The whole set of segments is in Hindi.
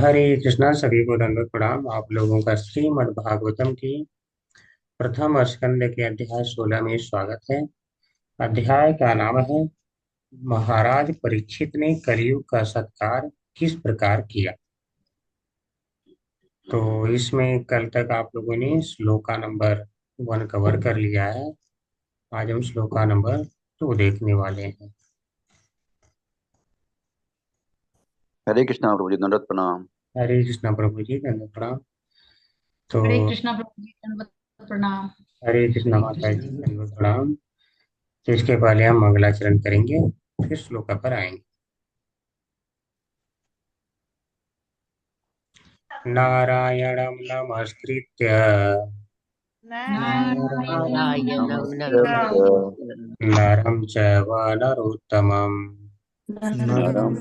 हरे कृष्णा। सभी को दंडवत प्रणाम। आप लोगों का श्रीमद् भागवतम की प्रथम स्कंद के अध्याय 16 में स्वागत है। अध्याय का नाम है महाराज परीक्षित ने कलयुग का सत्कार किस प्रकार किया। तो इसमें कल तक आप लोगों ने श्लोका नंबर 1 कवर कर लिया है। आज हम श्लोका नंबर 2 देखने वाले हैं। हरे कृष्णा प्रभु जी दंडवत प्रणाम। हरे कृष्णा प्रभु जी, दंडवत प्रणाम। तो हरे कृष्णा प्रभु जी, दंडवत प्रणाम। हरे कृष्णा हरे माता जी, कृष्णा। दंडवत प्रणाम। तो इसके पहले हम मंगलाचरण करेंगे, फिर श्लोका पर आएंगे। नारायणं नमस्कृत्य नारायणं नमः नमस्कृत्य नरं चैव नरोत्तमं नरं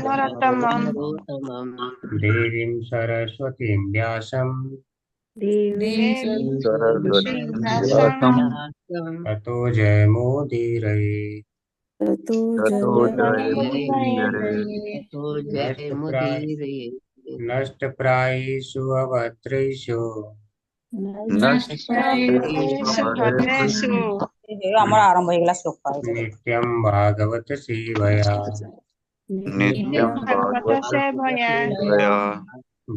नरोत्तमं देवीं सरस्वतीं व्यासं देवीं सरस्वती सरस्वतीं व्यासं व्यासं ततो जयमुदीरये। ततो ततो जयमुदीरये। जयमुदीरये। ततो नष्टप्राय जयमुदीरये। नष्टप्रायेषु अभद्रेषु नष्टप्रायेषु नष्टप्रायेषु ଆମର ଆରମ୍ଭ ହେଇଗଲା ଶ୍ଲୋକ। नित्यं भागवत सेवया नित्यं नित्यं भागवत भगवद्गीतया सेवया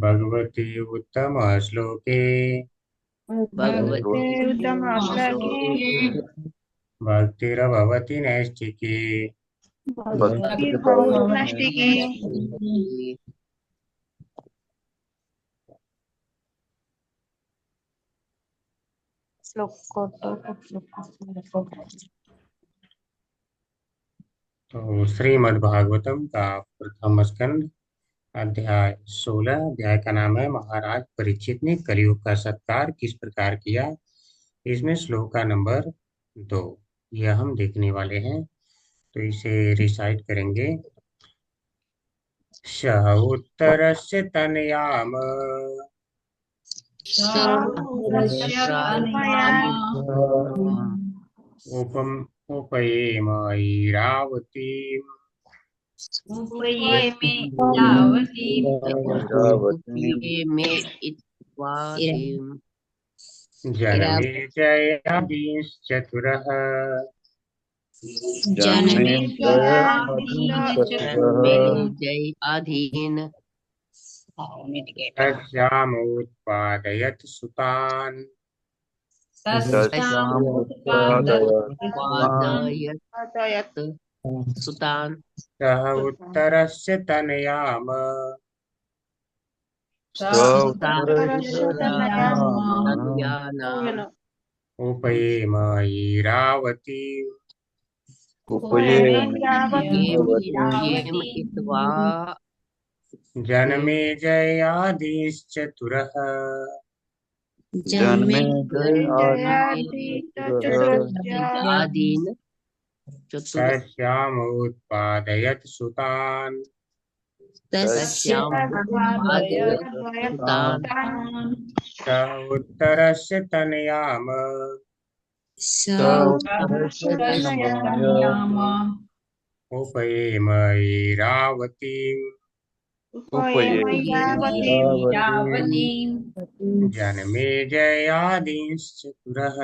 भगवती उत्तम श्लोके भगवते भगवते उत्तमश्लोके भक्तिरभवति नैष्ठिकी। भक्तिर्भवति। तो श्रीमद् भागवतम का प्रथम स्कंद अध्याय 16। अध्याय का नाम है महाराज परीक्षित ने कलयुग का सत्कार किस प्रकार किया। इसमें श्लोक का नंबर 2 यह हम देखने वाले हैं। तो इसे रिसाइट करेंगे। स उत्तरस्य तनयाम उपम उपयेम ऐरावतीम् उपयेमे यावतीं ऐरावतीं उपयेमे इत्वादिं जनमे जयादिश्चतुरः जन्मे जयादिश्चतुरः जन्मे जय अधीन तस्यामुत्पादयत् सुतान् तस्यामुत्पादयत्स्तान् तस्यामुत्पादयत् सुतान् सः उत्तरस्य तनयाम स उत्तरस्य तनयान् तनयानाम् उपयेम ऐरावतीम् उपयेमे उपयेम ऐरावतीम् इत्वा जनमे जयादिश्चतुरः जन्मे जन्मे जयादिश्चतुरः आदीन चतुर तस्यामुत्पादयत् सुतान् तस्यामुत्पादयत् तस्यामुत्पादयत्स्तान् सुतान् सः उत्तरस्य तनयाम स उत्तरस्य तनयान् उपयेम ऐरावतीम् उपयेमे ऐरावतीम् जनमे जयादिश्चतुरः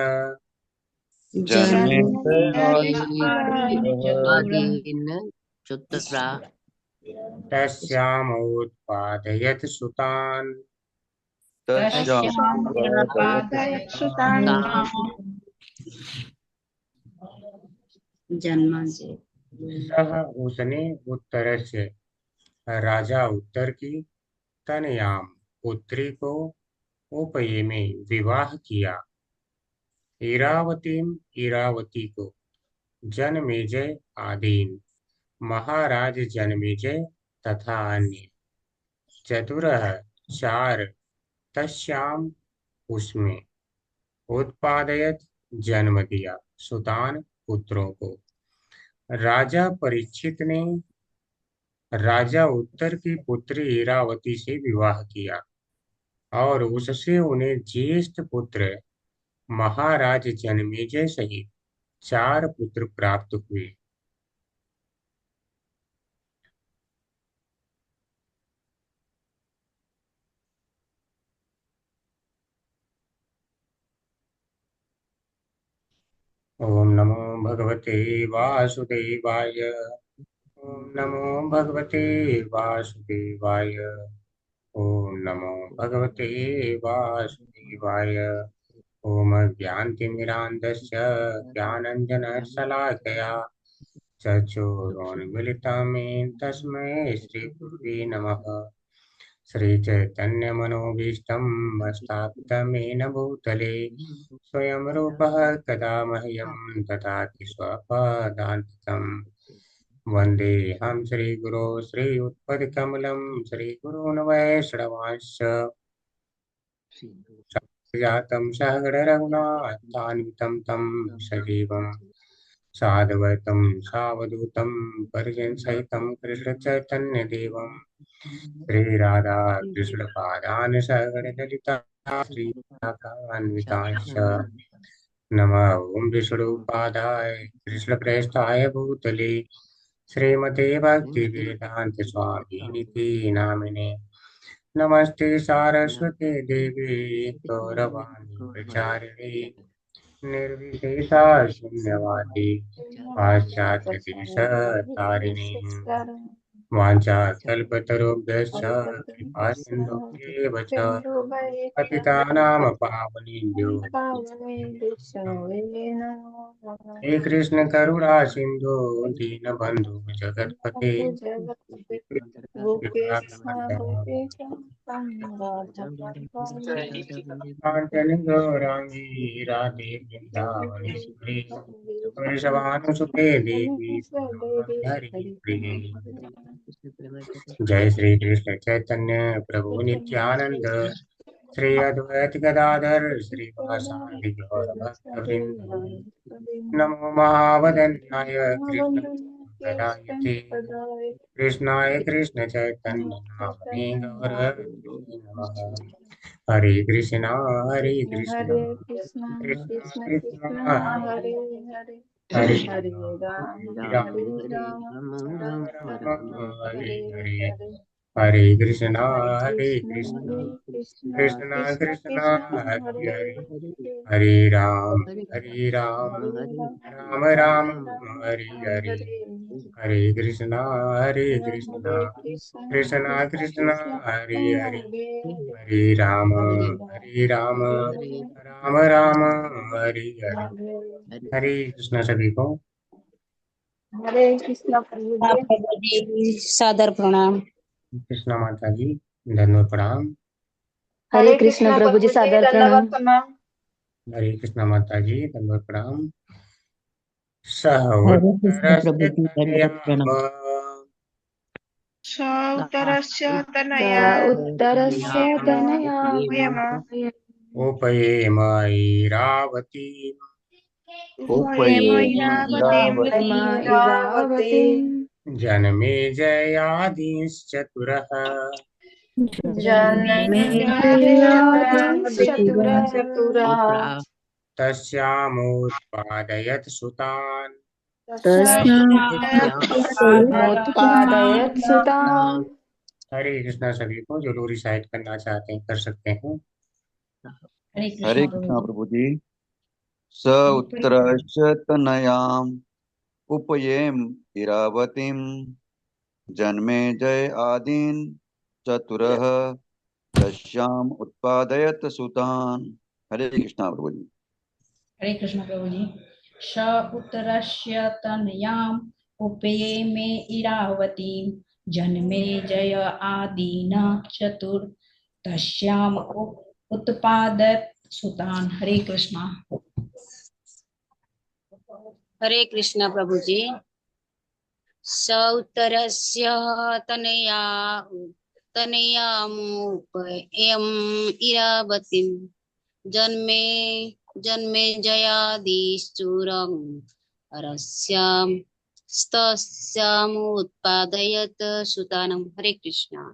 जन्मे जयादिश्चतुरः आदीन चतुरा तस्यामुत्पादयत् सुतान् तस्यामुत्पादयत्स्तान् सुतान् जन्म से सः उसने उत्तर से राजा उत्तर की तनयाम पुत्री को उपये में विवाह किया। इरावतीम इरावती को जनमेजय आदीन महाराज जनमेजय तथा अन्य चतुरः चार तस्याम उसमें उत्पादयत जन्म दिया सुतान पुत्रों को। राजा परीक्षित ने राजा उत्तर की पुत्री इरावती से विवाह किया और उससे उन्हें ज्येष्ठ पुत्र महाराज जनमेजय सहित चार पुत्र प्राप्त हुए। ओम नमो भगवते वासुदेवाय। ओम नमो भगवते वासुदेवाय। ओम नमो भगवते वासुदेवाय। ओम ज्ञानतिमिरान्धस्य ज्ञानञ्जनशलाकया चक्षुरुन्मीलितं येन तस्मै श्रीगुरुवे नमः। श्रीचैतन्यमनोभीष्टं स्थापितं येन भूतले स्वयं रूपः कदा मह्यं ददाति स्वपदान्तिकम्। वन्देऽहं श्रीगुरो श्रीयुत्पदकमलं श्रीगुरून् वैष्णवांश्च जातं सहगणरघुनाथान्वितं तं सजीवं साद्वैतं सावधूतं परिजनसहितं कृष्णचैतन्यदेवं श्रीराधा कृष्णपादान् सहगणललिता श्रीशाखान्वितांश्च नमः ॐ विष्णुपादाय कृष्णप्रेष्ठाय भूतले श्रीमते भक्तिवेदान्त स्वामिनिति नामिने नमस्ते सारस्वते देवी गौरवाणी प्रचारिणे निर्विशेषा शून्यवादी पाश्चात्य देश तारिणी वाञ्छाकल्पतरुभ्यश्च कृपा सिन्धुभ्येव च पतितानां पावनेभ्यो हे कृष्ण करुणा सिन्धु दीनबन्धु जगत्पते कृपा कर। कांचन गौरांगी राधे वृंदावनेश्वरी वृषभानुसुते देवी प्रणमामि हरिप्रिये। जय श्री कृष्ण चैतन्य प्रभु नित्यानंद श्री अद्वैत गदाधर श्रीवासादि गौर भक्तवृंद। नमो महावदन्याय कृष्ण प्रदायते कृष्णाय कृष्ण चैतन्य नामने गौरवाय नमः। हरे कृष्णा कृष्णा कृष्णा कृष्णा हरे राम राम राम हरे हरे। हरे कृष्णा कृष्णा कृष्णा कृष्णा हरे हरे। हरे राम राम राम हरे हरे। हरे कृष्णा कृष्णा कृष्णा कृष्णा हरे हरे। हरे राम राम राम हरे हरे। हरे कृष्णा सभी को। हरे कृष्ण प्रभु हाँ, जी। प्रभु जी सादर प्रणाम। कृष्णा माता जी धन्यवाद प्रणाम। हरे कृष्ण प्रभु जी सादर प्रणाम। हरे कृष्णा माता जी धन्यवाद प्रणाम। हरे कृष्ण प्रभु सहोदरस्य जी दंडवत तनयाम प्रणाम। उत्तरस्य तनया उपयेम ऐरावती इरावती जन्मे जयादिश्चतुरः जन्मे चतुरः तस्यामुत्पादयत् सुतान्। उत्पादयत् सुतान्। हरे कृष्णा सभी को जो लोग रिसाइट करना चाहते हैं कर सकते हैं। हरे कृष्णा प्रभु जी। स उत्तरस्य तनयाम् उपयेम इरावतीं जन्मे जय आदीन चतुरः तस्याम उत्पादयत सुतान। हरे कृष्णा प्रभु जी। हरे कृष्ण प्रभु जी। स उत्तरस्य तनयाम् उपयेमे इरावतीं जन्मे जय आदीन चतुर तस्याम उत्पादत सुतान। हरे कृष्णा। हरे कृष्ण प्रभु जी। स उत्तरस्य तनया तनयामुपयम् इरावतीं जन्मे जन्मे जयादिश्चूरम् अरस्याम् स्तस्यामुत्पादयत् सुतानम्। हरे कृष्ण।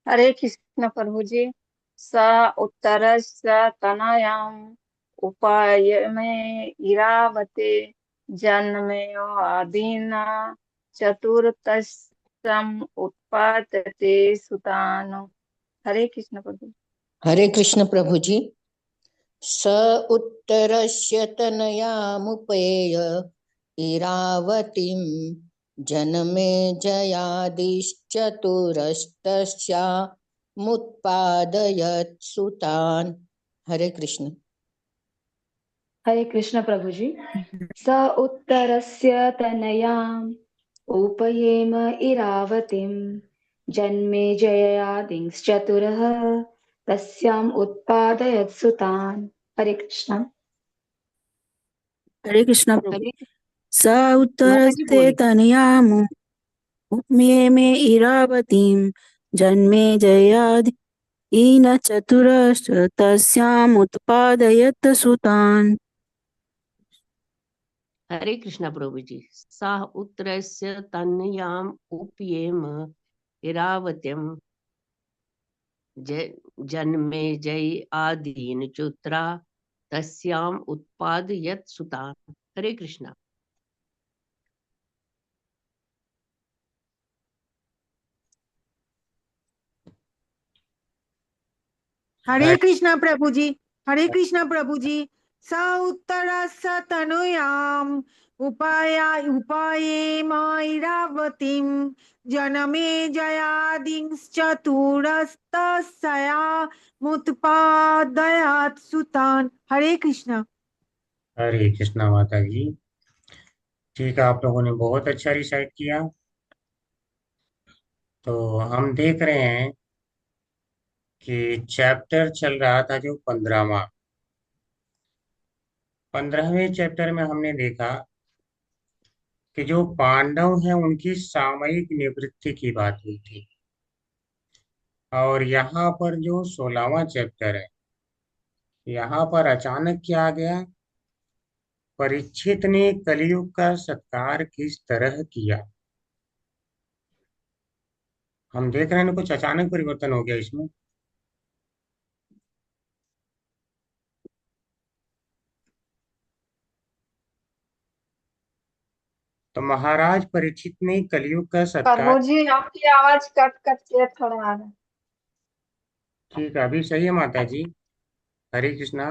हरे कृष्ण प्रभु जी। स उत्तरस्य तनयाम् उपयमे इरावते जन्मे आदीन चतुर्थम् उत्पादते सुतान्। हरे कृष्ण प्रभु। हरे कृष्ण प्रभु जी। स उत्तरस्य तनयामुपेय इरावतीं जनमेजयादिश्चतुरस्तस्यामुत्पादयत् सुतान्। हरे कृष्ण। हरे कृष्ण प्रभु जी। स उत्तरस्य तनयाम् उपयेम इरावतीं जन्मेजयादिश्चतुरः तस्याम् उत्पादयत् सुतान्। हरे कृष्ण। हरे कृष्ण प्रभु। हरे स माता जी उत्तरस्ते बोलिए। तनयामु उपमे में इरावतीं जन्मे जयाद ईन चतुरश्च तस्यामुत्पादयत् सुतान्। हरे कृष्णा प्रभु जी। सा उत्तरस्य तनयाम उपयेम इरावत्यम जन्मे जय आदीन चुत्रा तस्याम उत्पादयत् सुतान। हरे कृष्णा। हरे कृष्णा प्रभु जी। हरे कृष्णा प्रभु जी। स उत्तरस्स तनयाम् उपायेमाइरावतीं जनमे जयादिश्चतुरस्तस्यामुत्पादयात् सुतान्। हरे कृष्णा। हरे कृष्णा माता जी। ठीक है, आप लोगों ने बहुत अच्छा रिसाइट किया। तो हम देख रहे हैं कि चैप्टर चल रहा था जो 15वां। 15वें चैप्टर में हमने देखा कि जो पांडव हैं उनकी सामयिक निवृत्ति की बात हुई थी। और यहाँ पर जो 16वां चैप्टर है, यहाँ पर अचानक क्या आ गया? परीक्षित ने कलयुग का सत्कार किस तरह किया। हम देख रहे हैं ना, कुछ अचानक परिवर्तन हो गया इसमें। तो महाराज परीक्षित ने कलयुग का सत्कार। प्रभु जी आपकी आवाज कट कट के थोड़ा आ रहा है। ठीक है, अभी सही है माता जी। हरे कृष्णा।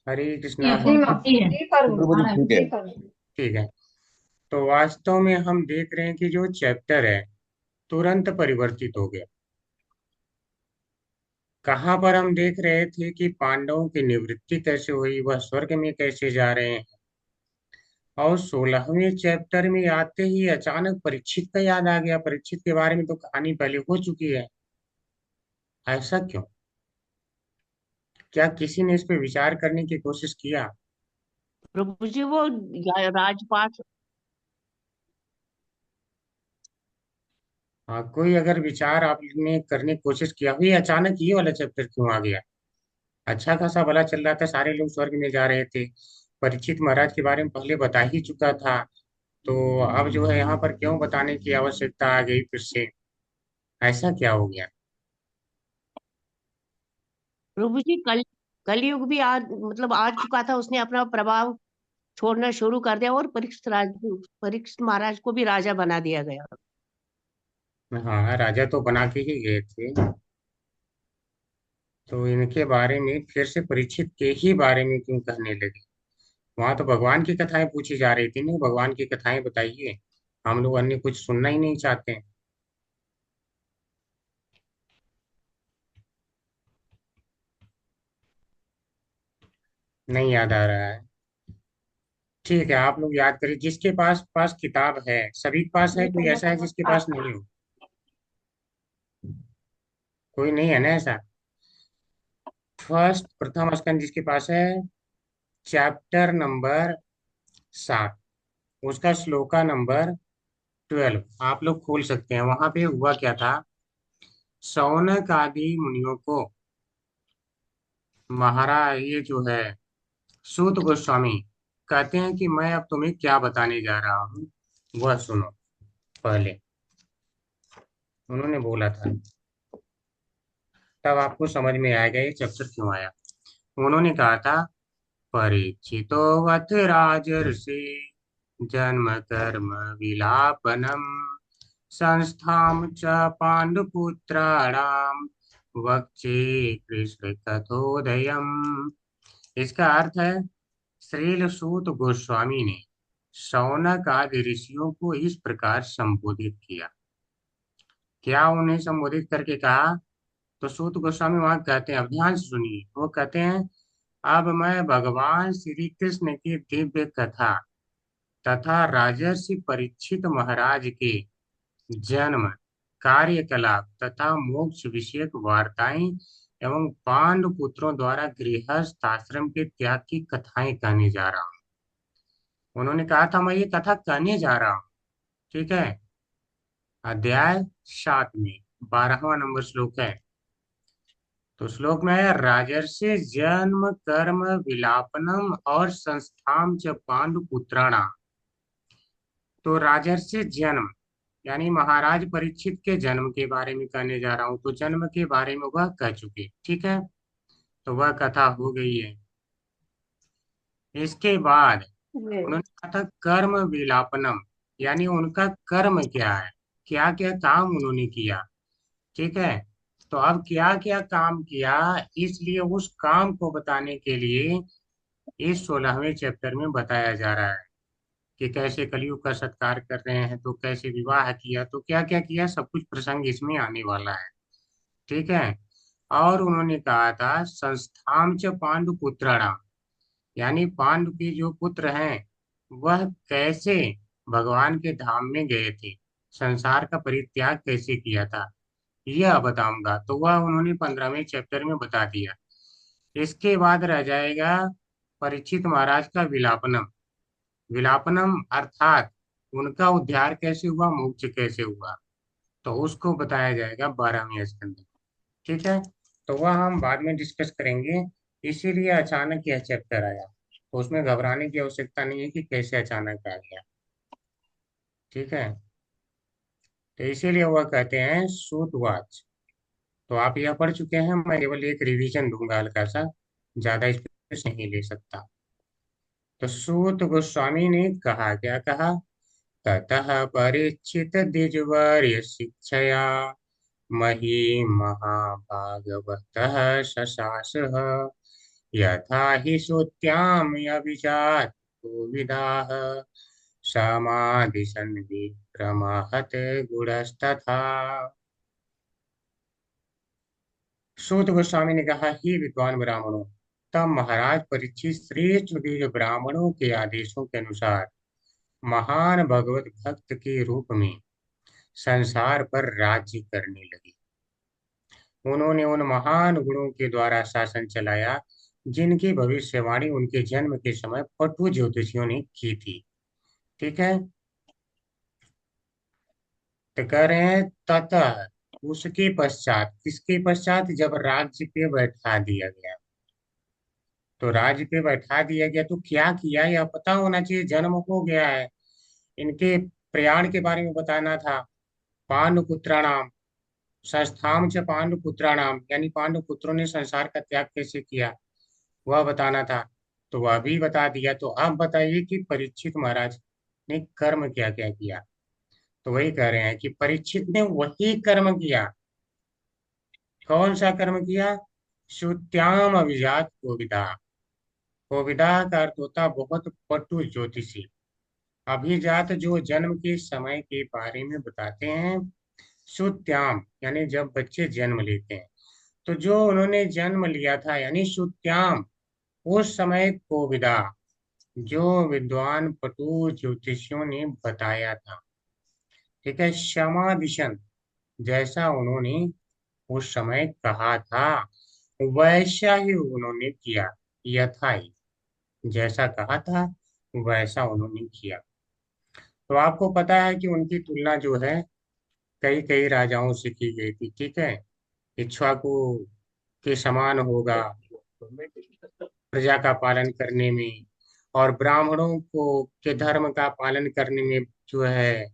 हरे कृष्णा। जी जी प्रभु प्रभु जी ठीक है। जी प्रभु। ठीक है। तो वास्तव में हम देख रहे हैं कि जो चैप्टर है तुरंत परिवर्तित हो गया। कहाँ पर हम देख रहे थे कि पांडवों की निवृत्ति कैसे हुई, वह स्वर्ग में कैसे जा रहे हैं। और 16वें चैप्टर में आते ही अचानक परीक्षित का याद आ गया। परीक्षित के बारे में तो कहानी पहले हो चुकी है। ऐसा क्यों? क्या किसी ने इस पे विचार करने की कोशिश किया? प्रभु जी वो राजपाट। हाँ, कोई अगर विचार आपने करने की कोशिश किया हुई, अचानक ये वाला चैप्टर क्यों आ गया? अच्छा खासा भला चल रहा था, सारे लोग स्वर्ग में जा रहे थे। परीक्षित महाराज के बारे में पहले बता ही चुका था। तो अब जो है यहाँ पर क्यों बताने की आवश्यकता आ गई फिर से? ऐसा क्या हो गया? प्रभु जी कलयुग भी मतलब आ चुका था। उसने अपना प्रभाव छोड़ना शुरू कर दिया और परीक्षित महाराज को भी राजा बना दिया गया। हाँ, राजा तो बना के ही गए थे। तो इनके बारे में फिर से परीक्षित के ही बारे में क्यों कहने लगे? वहां तो भगवान की कथाएं पूछी जा रही थी ना, भगवान की कथाएं बताइए। हम लोग अन्य कुछ सुनना ही नहीं चाहते। नहीं याद आ रहा है। ठीक है, आप लोग याद करिए। जिसके पास पास किताब है, सभी के पास है? कोई ऐसा है जिसके पास नहीं हो? कोई नहीं है ना ऐसा? फर्स्ट प्रथम स्कंद जिसके पास है, चैप्टर नंबर 7, उसका श्लोका नंबर 12 आप लोग खोल सकते हैं। वहां पे हुआ क्या था? शौनक आदि मुनियों को महाराज ये जो है सूत गोस्वामी कहते हैं कि मैं अब तुम्हें क्या बताने जा रहा हूँ, वह सुनो। पहले उन्होंने बोला था, तब आपको समझ में आएगा ये चैप्टर क्यों आया। उन्होंने कहा था, परीक्षितो वथ राजर्षि जन्म कर्म विलापनम संस्थाम च पांडुपुत्राणाम वक्षे कृष्ण कथोदयम। इसका अर्थ है, श्रील सूत गोस्वामी ने शौनक आदि ऋषियों को इस प्रकार संबोधित किया। क्या उन्हें संबोधित करके कहा? तो सूत गोस्वामी वहां कहते हैं, अब ध्यान से सुनिए, वो कहते हैं, अब मैं भगवान श्री कृष्ण की दिव्य कथा तथा राजर्षि परीक्षित महाराज के जन्म, कार्यकलाप तथा मोक्ष विषयक वार्ताएं एवं पांडु पुत्रों द्वारा गृहस्थ आश्रम के त्याग की कथाएं कहने जा रहा हूँ। उन्होंने कहा था, मैं ये कथा कहने जा रहा हूँ। ठीक है। अध्याय 7 में 12वां नंबर श्लोक है। तो श्लोक में है, राजर्षि जन्म कर्म विलापनम और संस्थाम च पांडु पुत्राणाम। तो राजर्षि जन्म यानी महाराज परीक्षित के जन्म के बारे में कहने जा रहा हूं। तो जन्म के बारे में वह कह चुके, ठीक है, तो वह कथा हो गई है। इसके बाद उन्होंने कहा था कर्म विलापनम, यानी उनका कर्म क्या है, क्या क्या काम उन्होंने किया। ठीक है। तो अब क्या क्या काम किया, इसलिए उस काम को बताने के लिए इस 16वें चैप्टर में बताया जा रहा है कि कैसे कलयुग का सत्कार कर रहे हैं, तो कैसे विवाह किया, तो क्या क्या किया, सब कुछ प्रसंग इसमें आने वाला है। ठीक है। और उन्होंने कहा था, संस्थाम च पांडु पुत्राणाम, यानी पांडु के जो पुत्र हैं वह कैसे भगवान के धाम में गए थे, संसार का परित्याग कैसे किया था, यह बताऊंगा। तो वह उन्होंने 15वें चैप्टर में बता दिया। इसके बाद रह जाएगा परीक्षित महाराज का विलापनम। विलापनम अर्थात उनका उद्धार कैसे हुआ, मोक्ष कैसे हुआ, तो उसको बताया जाएगा 12वें स्कंद में। ठीक है। तो वह हम बाद में डिस्कस करेंगे। इसीलिए अचानक यह चैप्टर आया, तो उसमें घबराने की आवश्यकता नहीं है कि कैसे अचानक आ गया। ठीक है। तो इसीलिए वह कहते हैं सूतवाच। तो आप यह पढ़ चुके हैं, मैं केवल एक रिवीजन दूंगा हल्का सा, ज्यादा स्पेस नहीं ले सकता। तो सूत गोस्वामी ने कहा, क्या कहा, ततः परीक्षित द्विजवर्य शिक्षया मही महाभागवतः शशासः यथा हि श्रुत्याम् अभिजात कोविदाः समादिशन् विक्रमाहत गुणस्तथा। सूत गोस्वामी ने कहा, ही विद्वान ब्राह्मणों, तब महाराज परीक्षित श्रेष्ठ द्विज ब्राह्मणों के आदेशों के अनुसार महान भगवत भक्त के रूप में संसार पर राज्य करने लगे। उन्होंने उन महान गुणों के द्वारा शासन चलाया जिनकी भविष्यवाणी उनके जन्म के समय पटु ज्योतिषियों ने की थी। ठीक है। तो कह रहे हैं, ततः उसके पश्चात, किसके पश्चात, जब राज्य पे बैठा दिया गया, तो राज्य पे बैठा दिया गया तो क्या किया यह पता होना चाहिए। जन्म हो गया है, इनके प्रयाण के बारे में बताना था। पांडुपुत्राणाम संस्थाम च पांडुपुत्राणाम, यानी पांडु पुत्रों ने संसार का त्याग कैसे किया वह बताना था, तो वह भी बता दिया। तो आप बताइए कि परीक्षित महाराज ने कर्म क्या क्या किया। तो वही कह रहे हैं कि परीक्षित ने वही कर्म किया। कौन सा कर्म किया? श्रुत्याम अभिजात कोविदा। कोविदा का अर्थ होता बहुत पटु ज्योतिषी। अभिजात जो जन्म के समय के बारे में बताते हैं। श्रुत्याम यानी जब बच्चे जन्म लेते हैं, तो जो उन्होंने जन्म लिया था यानी श्रुत्याम, उस समय कोविदा जो विद्वान पटु ज्योतिषियों ने बताया था। ठीक है। क्षमादिशन जैसा उन्होंने उस समय कहा था वैसा ही उन्होंने किया, यथा ही जैसा कहा था वैसा उन्होंने किया। तो आपको पता है कि उनकी तुलना जो है कई कई राजाओं से की गई थी। ठीक है। इक्ष्वाकु के समान होगा प्रजा का पालन करने में, और ब्राह्मणों को के धर्म का पालन करने में जो है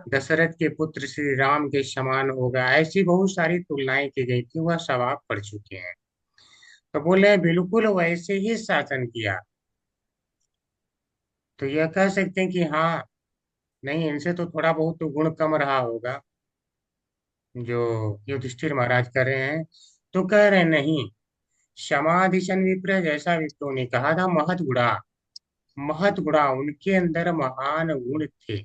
दशरथ के पुत्र श्री राम के समान होगा। ऐसी बहुत सारी तुलनाएं की गई थी, वह सब आप पढ़ चुके हैं। तो बोले बिल्कुल वैसे ही शासन किया। तो यह कह सकते हैं कि हाँ, नहीं, इनसे तो थोड़ा बहुत तो गुण कम रहा होगा। जो युधिष्ठिर महाराज कर रहे हैं, तो कह रहे नहीं, समाधिशन विप्र, जैसा विप्रों ने कहा था, महत गुणा, महत गुणा, उनके अंदर महान गुण थे।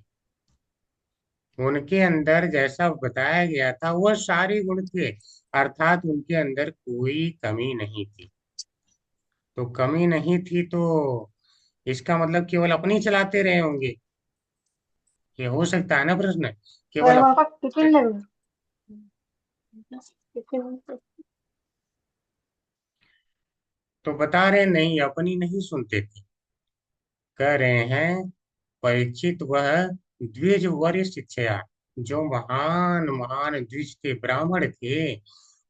उनके अंदर जैसा बताया गया था वह सारे गुण थे, अर्थात उनके अंदर कोई कमी नहीं थी। तो कमी नहीं थी तो इसका मतलब केवल अपनी चलाते रहे होंगे, ये हो सकता है ना प्रश्न, केवल अरे पापा टिफिन ले लो। तो बता रहे नहीं, अपनी नहीं सुनते थे। कह रहे हैं परीक्षित वह द्विज वर्य शिक्षा, जो महान महान द्विज थे, ब्राह्मण थे,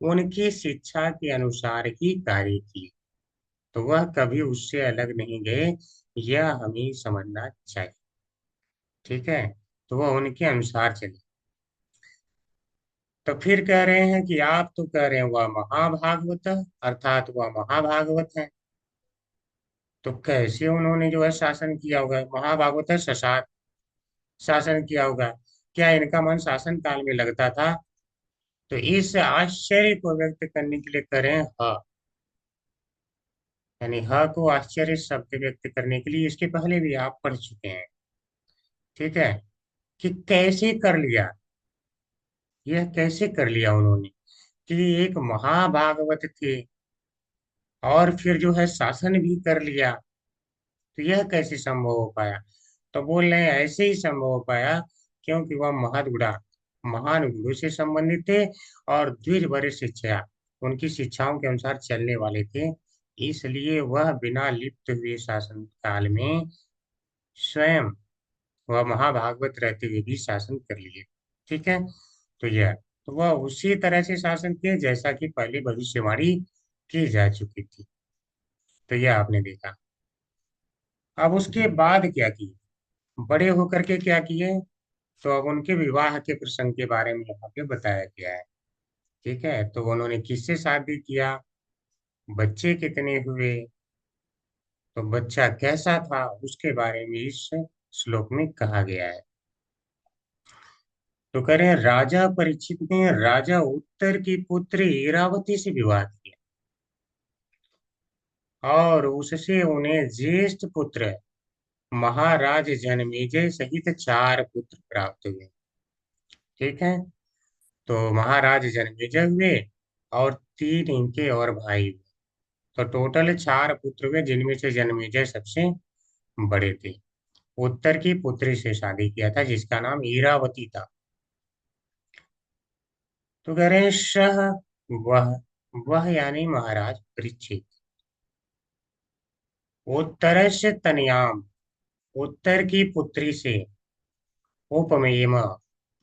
उनकी शिक्षा के अनुसार ही कार्य किए। तो वह कभी उससे अलग नहीं गए, यह हमें समझना चाहिए। ठीक है, तो वह उनके अनुसार चले। तो फिर कह रहे हैं कि आप तो कह रहे हैं वह महाभागवत, अर्थात वह महाभागवत है। तो कैसे उन्होंने जो है शासन किया होगा, महाभागवत है, शासन किया होगा, क्या इनका मन शासन काल में लगता था? तो इस आश्चर्य को व्यक्त करने के लिए करें ह, यानी ह को आश्चर्य शब्द व्यक्त करने के लिए, इसके पहले भी आप पढ़ चुके हैं। ठीक है, कि कैसे कर लिया, यह कैसे कर लिया उन्होंने, कि एक महाभागवत थे और फिर जो है शासन भी कर लिया, तो यह कैसे संभव हो पाया? तो बोल रहे हैं ऐसे ही संभव हो पाया क्योंकि वह महदगुणा, महान गुरु से संबंधित थे, और द्विज वरिष्ठ शिक्षा, उनकी शिक्षाओं के अनुसार चलने वाले थे। इसलिए वह बिना लिप्त हुए शासन काल में स्वयं वह महाभागवत रहते हुए भी शासन कर लिए। ठीक है, तो यह, तो वह उसी तरह से शासन किए जैसा कि पहले भविष्यवाणी की जा चुकी थी। तो यह आपने देखा। अब उसके बाद क्या किए, बड़े होकर के क्या किए, तो अब उनके विवाह के प्रसंग के बारे में यहाँ पे बताया गया है। ठीक है, तो उन्होंने किससे शादी किया, बच्चे कितने हुए, तो बच्चा कैसा था, उसके बारे में इस श्लोक में कहा गया है। तो कह रहे हैं राजा परीक्षित ने राजा उत्तर की पुत्री इरावती से विवाह किया, और उससे उन्हें ज्येष्ठ पुत्र महाराज जनमेजय सहित 4 पुत्र प्राप्त हुए। ठीक है, तो महाराज जन्मेजय हुए और 3 इनके और भाई हुए। तो टोटल 4 पुत्र हुए, जिनमें से जन्मेजय सबसे बड़े थे। उत्तर की पुत्री से शादी किया था जिसका नाम ईरावती था। तो कह रहे हैं सह, वह, वह यानी महाराज परीक्षित, उत्तरस्य तनयाम, उत्तर की पुत्री से उपमेयम,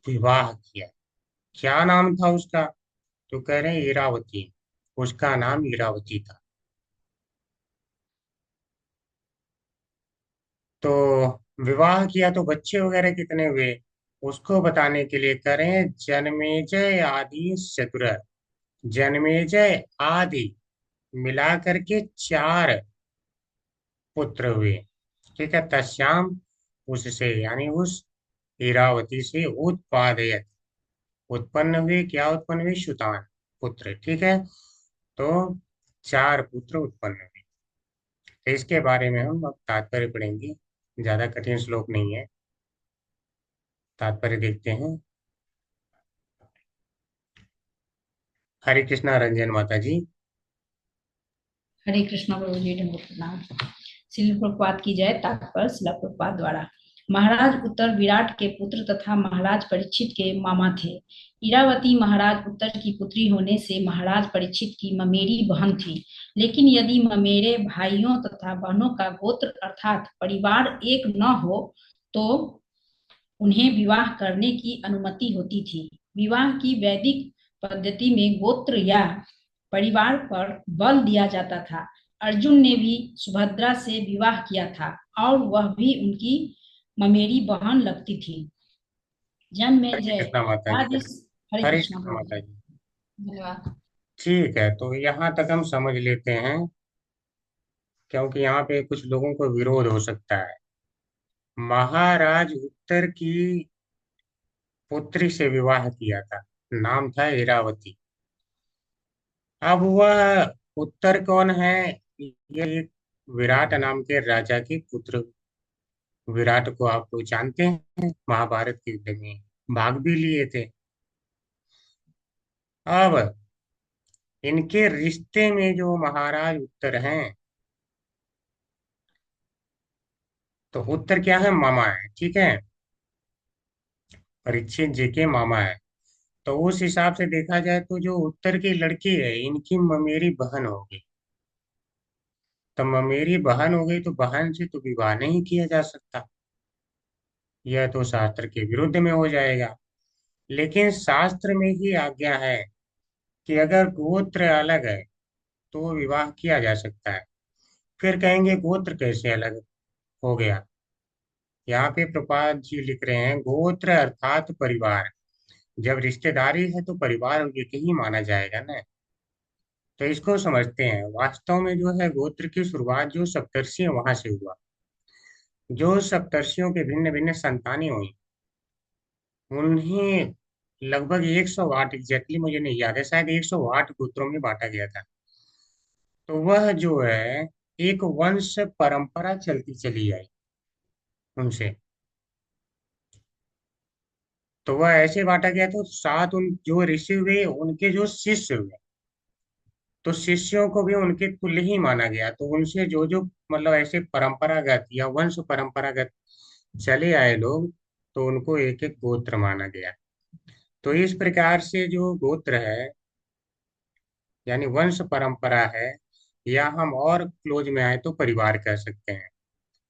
विवाह किया। क्या नाम था उसका? तो कह रहे हैं ईरावती, उसका नाम ईरावती था। तो विवाह किया तो बच्चे वगैरह कितने हुए, उसको बताने के लिए करें जन्मेजय आदि चतुर, जन्मेजय आदि मिला करके 4 पुत्र हुए। ठीक है, तस्याम, उससे यानी उस इरावती से उत्पादयत, उत्पन्न हुए, क्या उत्पन्न हुए, सुतान, पुत्र। ठीक है, तो 4 पुत्र उत्पन्न हुए। तो इसके बारे में हम अब तात्पर्य पढ़ेंगे, ज्यादा कठिन श्लोक नहीं है, तात्पर्य देखते हैं। हरे कृष्णा रंजन माता जी। हरे कृष्णा प्रभु जी, दंडवत प्रणाम। श्रील प्रभुपाद की जय। तात्पर्य श्रील प्रभुपाद द्वारा। महाराज उत्तर विराट के पुत्र तथा महाराज परीक्षित के मामा थे। इरावती महाराज उत्तर की पुत्री होने से महाराज परीक्षित की ममेरी बहन थी, लेकिन यदि ममेरे भाइयों तथा बहनों का गोत्र अर्थात परिवार एक न हो तो उन्हें विवाह करने की अनुमति होती थी। विवाह की वैदिक पद्धति में गोत्र या परिवार पर बल दिया जाता था। अर्जुन ने भी सुभद्रा से विवाह किया था और वह भी उनकी ममेरी बहन लगती थी। हरे जन्मेजय कृष्णा माता जी। आदि। हरे हरे कृष्णा कृष्णा प्रभु माता जी, जी। धन्यवाद। ठीक है, तो यहाँ तक हम समझ लेते हैं, क्योंकि यहाँ पे कुछ लोगों को विरोध हो सकता है। महाराज उत्तर की पुत्री से विवाह किया था, नाम था इरावती। अब वह उत्तर कौन है? ये एक विराट नाम के राजा के पुत्र। विराट को आप लोग जानते हैं, महाभारत के युद्ध में भाग भी लिए थे। अब इनके रिश्ते में जो महाराज उत्तर हैं, तो उत्तर क्या है? मामा है, ठीक है। परीक्षित जी के मामा है। तो उस हिसाब से देखा जाए तो जो उत्तर की लड़की है, इनकी ममेरी बहन होगी। तो ममेरी बहन हो गई तो बहन से तो विवाह नहीं किया जा सकता, यह तो शास्त्र के विरुद्ध में हो जाएगा। लेकिन शास्त्र में ही आज्ञा है कि अगर गोत्र अलग है तो विवाह किया जा सकता है। फिर कहेंगे गोत्र कैसे अलग हो गया? यहाँ पे प्रपात जी लिख रहे हैं, गोत्र अर्थात परिवार। जब रिश्तेदारी है तो परिवार एक ही माना जाएगा ना। तो इसको समझते हैं। वास्तव में जो है गोत्र की शुरुआत जो सप्तर्षि है वहां से हुआ। जो सप्तर्षियों के भिन्न भिन्न संतानें हुई, उन्हें लगभग 108, एग्जैक्टली मुझे नहीं याद है, शायद 108 गोत्रों में बांटा गया था। तो वह जो है एक वंश परंपरा चलती चली आई उनसे। तो वह ऐसे बांटा गया था, साथ उन जो ऋषि हुए उनके जो शिष्य हुए, तो शिष्यों को भी उनके तुल्य ही माना गया। तो उनसे जो जो मतलब ऐसे परंपरागत या वंश परंपरागत चले आए लोग, तो उनको एक एक गोत्र माना गया। तो इस प्रकार से जो गोत्र है यानी वंश परंपरा है, या हम और क्लोज में आए तो परिवार कह सकते हैं,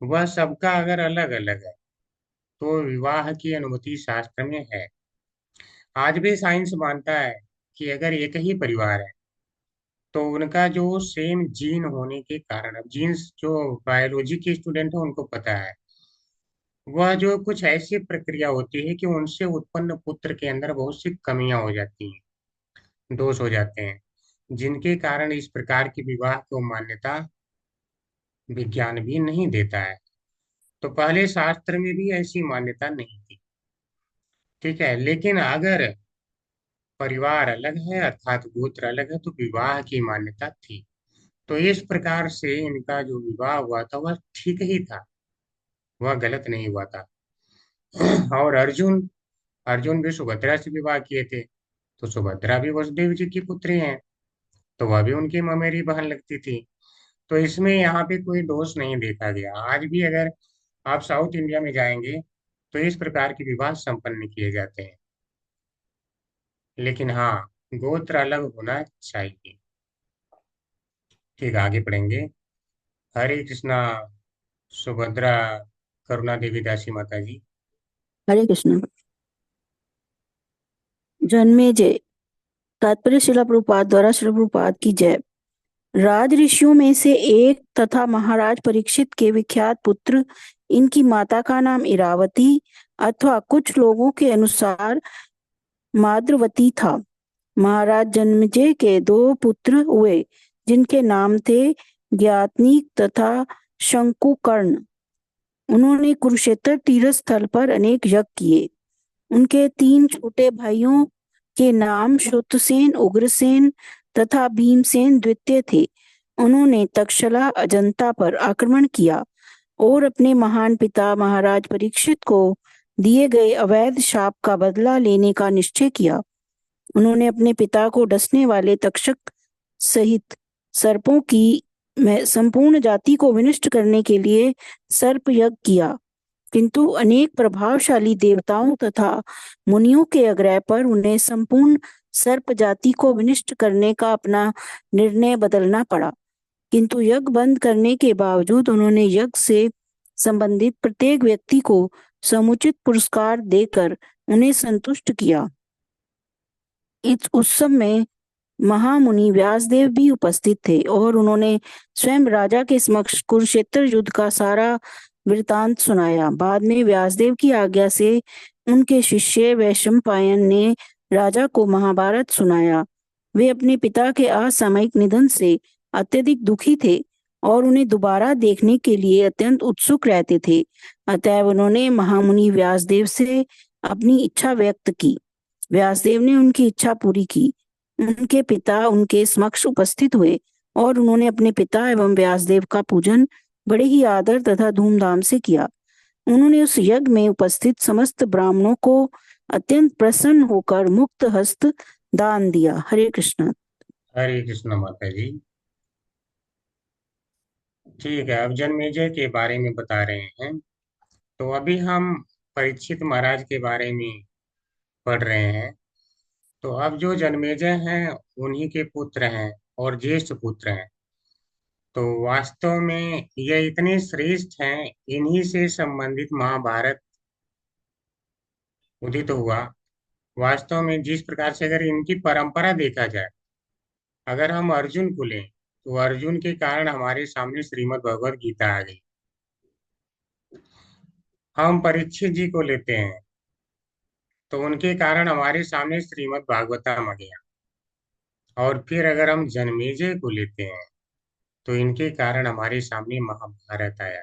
वह सबका अगर अलग अलग है तो विवाह की अनुमति शास्त्र में है। आज भी साइंस मानता है कि अगर एक ही परिवार है तो उनका जो सेम जीन होने के कारण, अब जीन्स जो बायोलॉजी के स्टूडेंट है उनको पता है, वह जो कुछ ऐसी प्रक्रिया होती है कि उनसे उत्पन्न पुत्र के अंदर बहुत सी कमियां हो जाती हैं, दोष हो जाते हैं, जिनके कारण इस प्रकार की विवाह को मान्यता विज्ञान भी नहीं देता है। तो पहले शास्त्र में भी ऐसी मान्यता नहीं थी, ठीक है। लेकिन अगर परिवार अलग है अर्थात गोत्र अलग है तो विवाह की मान्यता थी। तो इस प्रकार से इनका जो विवाह हुआ था वह ठीक ही था, वह गलत नहीं हुआ था। और अर्जुन अर्जुन भी सुभद्रा से विवाह किए थे। तो सुभद्रा भी वसुदेव जी की पुत्री हैं, तो वह भी उनकी ममेरी बहन लगती थी। तो इसमें यहाँ पे कोई दोष नहीं देखा गया। आज भी अगर आप साउथ इंडिया में जाएंगे तो इस प्रकार के विवाह संपन्न किए जाते हैं। लेकिन हाँ, गोत्र अलग होना चाहिए। ठीक, आगे पढ़ेंगे। हरे कृष्णा। सुभद्रा करुणा देवी दासी माता जी। हरे कृष्ण। जन्मेजय। तात्पर्य शिला प्रभुपाद द्वारा शिला प्रभुपाद की जय। राज ऋषियों में से एक तथा महाराज परीक्षित के विख्यात पुत्र, इनकी माता का नाम इरावती अथवा कुछ लोगों के अनुसार माद्रवती था। महाराज जन्मेजय के 2 पुत्र हुए जिनके नाम थे ज्ञातनीक तथा शंकुकर्ण। उन्होंने कुरुक्षेत्र तीर्थ स्थल पर अनेक यज्ञ किए। उनके 3 छोटे भाइयों के नाम श्रुतसेन, उग्रसेन तथा भीमसेन द्वितीय थे। उन्होंने तक्षशिला अजंता पर आक्रमण किया और अपने महान पिता महाराज परीक्षित को दिए गए अवैध शाप का बदला लेने का निश्चय किया। उन्होंने अपने पिता को डसने वाले तक्षक सहित सर्पों की संपूर्ण जाति को विनष्ट करने के लिए सर्प यज्ञ किया, किंतु अनेक प्रभावशाली देवताओं तथा मुनियों के आग्रह पर उन्हें संपूर्ण सर्प जाति को विनष्ट करने का अपना निर्णय बदलना पड़ा। किंतु यज्ञ बंद करने के बावजूद उन्होंने यज्ञ से संबंधित प्रत्येक व्यक्ति को समुचित पुरस्कार देकर उन्हें संतुष्ट किया। इस उत्सव में महामुनि व्यासदेव भी उपस्थित थे और उन्होंने स्वयं राजा के समक्ष कुरुक्षेत्र युद्ध का सारा वृतांत सुनाया। बाद में व्यासदेव की आज्ञा से उनके शिष्य वैशंपायन ने राजा को महाभारत सुनाया। वे अपने पिता के असामयिक निधन से अत्यधिक दुखी थे और उन्हें दोबारा देखने के लिए अत्यंत उत्सुक रहते थे। अतएव उन्होंने महामुनि व्यासदेव से अपनी इच्छा व्यक्त की। व्यासदेव ने उनकी इच्छा पूरी की। उनके पिता उनके समक्ष उपस्थित हुए और उन्होंने अपने पिता एवं व्यासदेव का पूजन बड़े ही आदर तथा धूमधाम से किया। उन्होंने उस यज्ञ में उपस्थित समस्त ब्राह्मणों को अत्यंत प्रसन्न होकर मुक्त हस्त दान दिया। हरे कृष्ण। हरे कृष्ण माता जी। ठीक है, अब जन्मेजय के बारे में बता रहे हैं। तो अभी हम परीक्षित महाराज के बारे में पढ़ रहे हैं। तो अब जो जन्मेजय हैं उन्हीं के पुत्र हैं और ज्येष्ठ पुत्र हैं। तो वास्तव में ये इतने श्रेष्ठ हैं, इन्हीं से संबंधित महाभारत उदित हुआ। वास्तव में जिस प्रकार से अगर इनकी परंपरा देखा जाए, अगर हम अर्जुन को लें तो अर्जुन के कारण हमारे सामने श्रीमद् भगवद गीता आ गई। हम परीक्षित जी को लेते हैं तो उनके कारण हमारे सामने श्रीमद् भागवतम आ गया। और फिर अगर हम जन्मेजय को लेते हैं तो इनके कारण हमारे सामने महाभारत आया।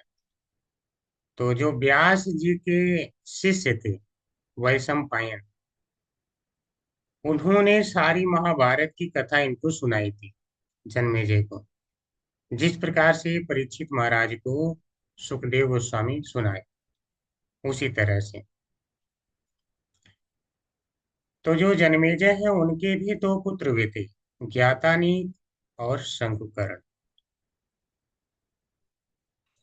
तो जो व्यास जी के शिष्य थे वैशंपायन, उन्होंने सारी महाभारत की कथा इनको सुनाई थी जन्मेजय को, जिस प्रकार से परीक्षित महाराज को सुखदेव गोस्वामी सुनाए उसी तरह से। तो जो जन्मेजय है उनके भी दो पुत्र हुए थे, ज्ञातानीक और शंकुकर्ण।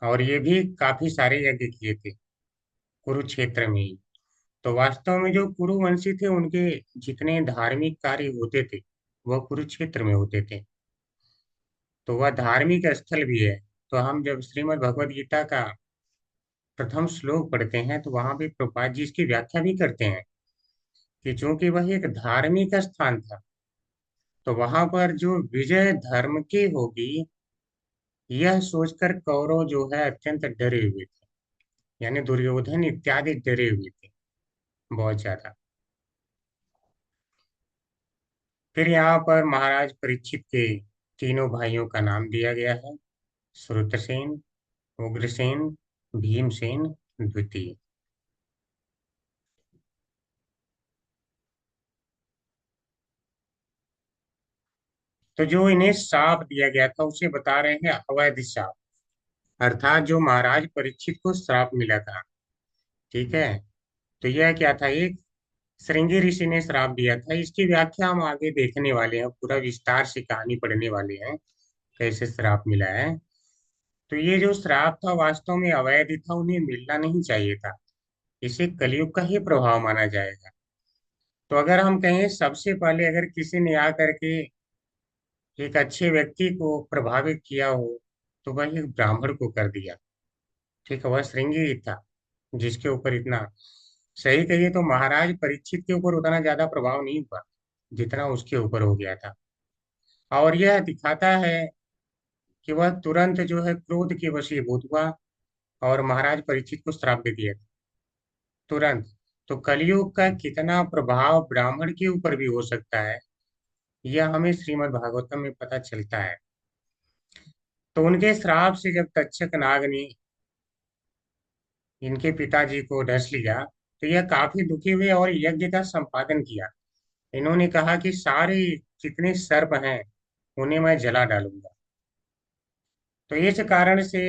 और ये भी काफी सारे यज्ञ किए थे कुरुक्षेत्र में ही। तो वास्तव में जो कुरुवंशी थे उनके जितने धार्मिक कार्य होते थे वह कुरुक्षेत्र में होते थे। तो वह धार्मिक स्थल भी है। तो हम जब श्रीमद् भगवद गीता का प्रथम श्लोक पढ़ते हैं तो वहां भी प्रभुपाद जी इसकी व्याख्या भी करते हैं कि चूंकि वह एक धार्मिक स्थान था तो वहां पर जो विजय धर्म की होगी यह सोचकर कौरव जो है अत्यंत डरे हुए थे, यानी दुर्योधन इत्यादि डरे हुए थे बहुत ज्यादा। फिर यहाँ पर महाराज परीक्षित के तीनों भाइयों का नाम दिया गया है, श्रुतसेन, उग्रसेन, भीमसेन द्वितीय। तो जो इन्हें श्राप दिया गया था उसे बता रहे हैं अवैध श्राप, अर्थात जो महाराज परीक्षित को श्राप मिला था। ठीक है, तो यह क्या था, एक श्रृंगी ऋषि ने श्राप दिया था। इसकी व्याख्या हम आगे देखने वाले हैं, पूरा विस्तार से कहानी पढ़ने वाले हैं कैसे श्राप मिला है। तो ये जो श्राप था वास्तव में अवैध था, उन्हें मिलना नहीं चाहिए था। इसे कलयुग का ही प्रभाव माना जाएगा। तो अगर हम कहें सबसे पहले अगर किसी ने आकर के एक अच्छे व्यक्ति को प्रभावित किया हो तो वह एक ब्राह्मण को कर दिया। ठीक है, वह श्रृंगी ही था जिसके ऊपर इतना, सही कहिए तो महाराज परीक्षित के ऊपर उतना ज्यादा प्रभाव नहीं हुआ जितना उसके ऊपर हो गया था। और यह दिखाता है कि वह तुरंत जो है क्रोध के वशीभूत हुआ और महाराज परीक्षित को श्राप दे दिया तुरंत। तो कलयुग का कितना प्रभाव ब्राह्मण के ऊपर भी हो सकता है यह हमें श्रीमद् भागवतम में पता चलता है। तो उनके श्राप से जब तक्षक नाग ने इनके पिताजी को डस लिया तो यह काफी दुखी हुए और यज्ञ का संपादन किया। इन्होंने कहा कि सारे जितने सर्प हैं उन्हें मैं जला डालूंगा। तो इस कारण से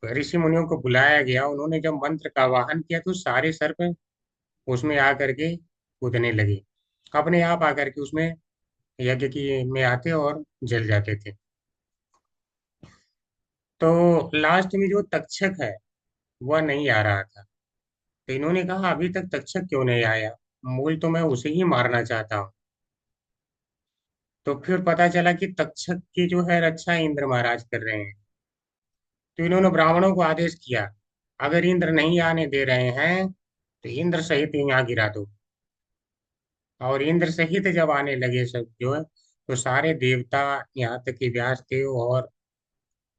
ऋषि मुनियों को बुलाया गया। उन्होंने जब मंत्र का वाहन किया तो सारे सर्प उसमें आकर के कूदने लगे, अपने आप आकर के उसमें यज्ञ की में आते और जल जाते थे। तो लास्ट में जो तक्षक है वह नहीं आ रहा था। तो इन्होंने कहा अभी तक तक्षक क्यों नहीं आया, मूल तो मैं उसे ही मारना चाहता हूँ। तो फिर पता चला कि तक्षक की जो है रक्षा इंद्र महाराज कर रहे हैं। तो इन्होंने ब्राह्मणों को आदेश किया अगर इंद्र नहीं आने दे रहे हैं तो इंद्र सहित यहाँ गिरा दो। और इंद्र सहित जब आने लगे सब जो है तो सारे देवता, यहाँ तक कि व्यास देव और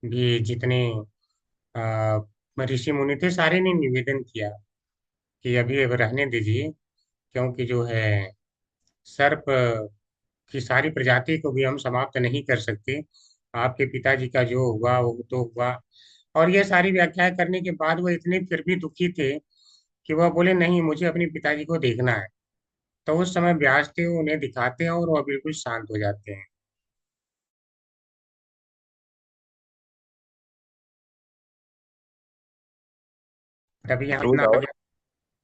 भी जितने आ, ऋषि मुनि थे सारे ने निवेदन किया कि अभी अब रहने दीजिए, क्योंकि जो है सर्प की सारी प्रजाति को भी हम समाप्त नहीं कर सकते। आपके पिताजी का जो हुआ वो तो हुआ। और ये सारी व्याख्याएं करने के बाद वो इतने फिर भी दुखी थे कि वह बोले नहीं, मुझे अपने पिताजी को देखना है। तो उस समय व्यास देव उन्हें दिखाते हैं और वह बिल्कुल शांत हो जाते हैं। तभी यहाँ रोज इतना आवाज आगे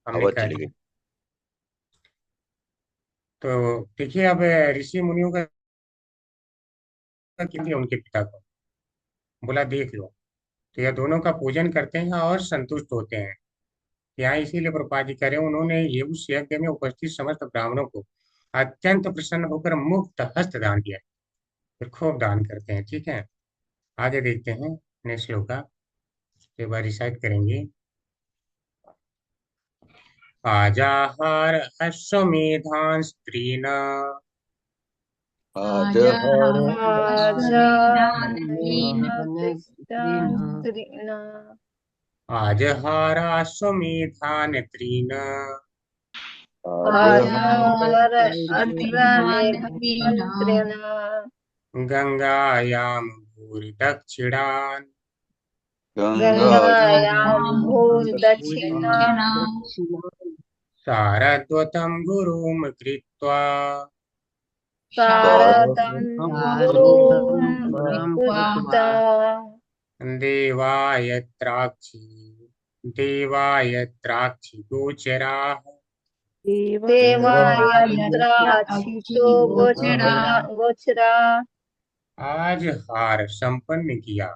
हमने आवाज कह चली दिया। गई। तो देखिए अब ऋषि मुनियों का क्या किया उनके पिता को, बोला देख लो। तो यह दोनों का पूजन करते हैं और संतुष्ट होते हैं। यहाँ इसीलिए प्रभुपाद जी कह रहे हैं, उन्होंने ये उस यज्ञ में उपस्थित समस्त ब्राह्मणों को अत्यंत प्रसन्न होकर मुक्त हस्त दान दिया। फिर खूब दान करते हैं। ठीक है, आगे देखते हैं नेक्स्ट श्लोक का, एक बार रिसाइट करेंगे। आजाहार अश्वमेधान स्त्रीण आज हर आजहाराश्वमेधान त्रीन् आज हर गंगायां भूरिदक्षिणान् गंगा सारद्वतं गुरुं कृत्वा देवायत्राक्षि देवायत्राक्षि गोचराः आज हार संपन्न किया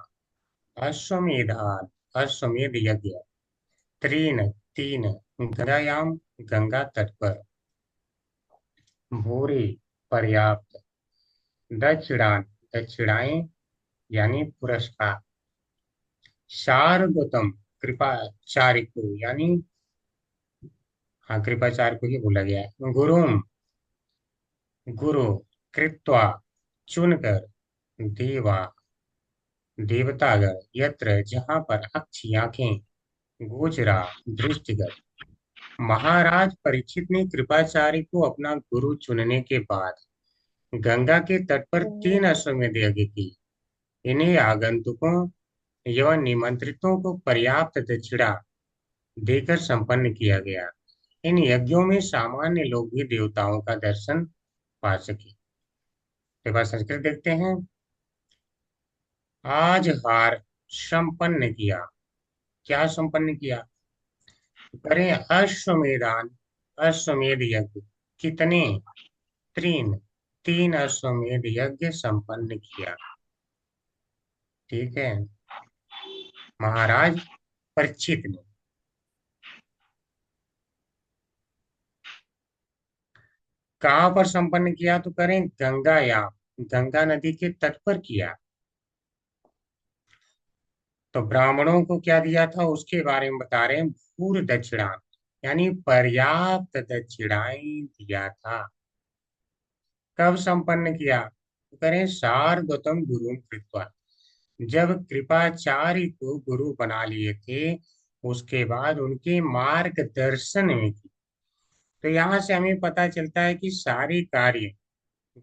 अश्वमेधान अश्वमेध यज्ञ तीन तीन गंगायाम गंगा तट पर भूरे पर्याप्त दक्षिणान दक्षिणाएं यानी पुरस्कार शार्दूतम कृपाचार्य को यानी हाँ कृपाचार्य को ही बोला गया है गुरुम गुरु कृत्वा चुनकर देवा देवतागण यत्र जहाँ पर अक्षी आंखें गोचरा दृष्टिगत। महाराज परीक्षित ने कृपाचार्य को अपना गुरु चुनने के बाद गंगा के तट पर 3 अश्वमेध यज्ञ की। इन्हें आगंतुकों एवं निमंत्रितों को पर्याप्त दक्षिणा देकर संपन्न किया गया। इन यज्ञों में सामान्य लोग भी देवताओं का दर्शन पा सके। एक बार संस्कृत देखते हैं। आज हार संपन्न किया, क्या संपन्न किया? करें अश्वमेधान अश्वमेध यज्ञ कितने? तीन अश्वमेध यज्ञ संपन्न किया। ठीक है, महाराज परीक्षित ने। कहाँ पर संपन्न किया? तो करें गंगायाम गंगा नदी के तट पर किया। तो ब्राह्मणों को क्या दिया था उसके बारे में बता रहे हैं। पूर्व दक्षिणा यानी पर्याप्त दक्षिणाएं दिया था। कब संपन्न किया? तो करें शार्दूतम गुरु कृत्वा, जब कृपाचार्य को गुरु बना लिए थे उसके बाद उनके मार्गदर्शन में की। तो यहाँ से हमें पता चलता है कि सारे कार्य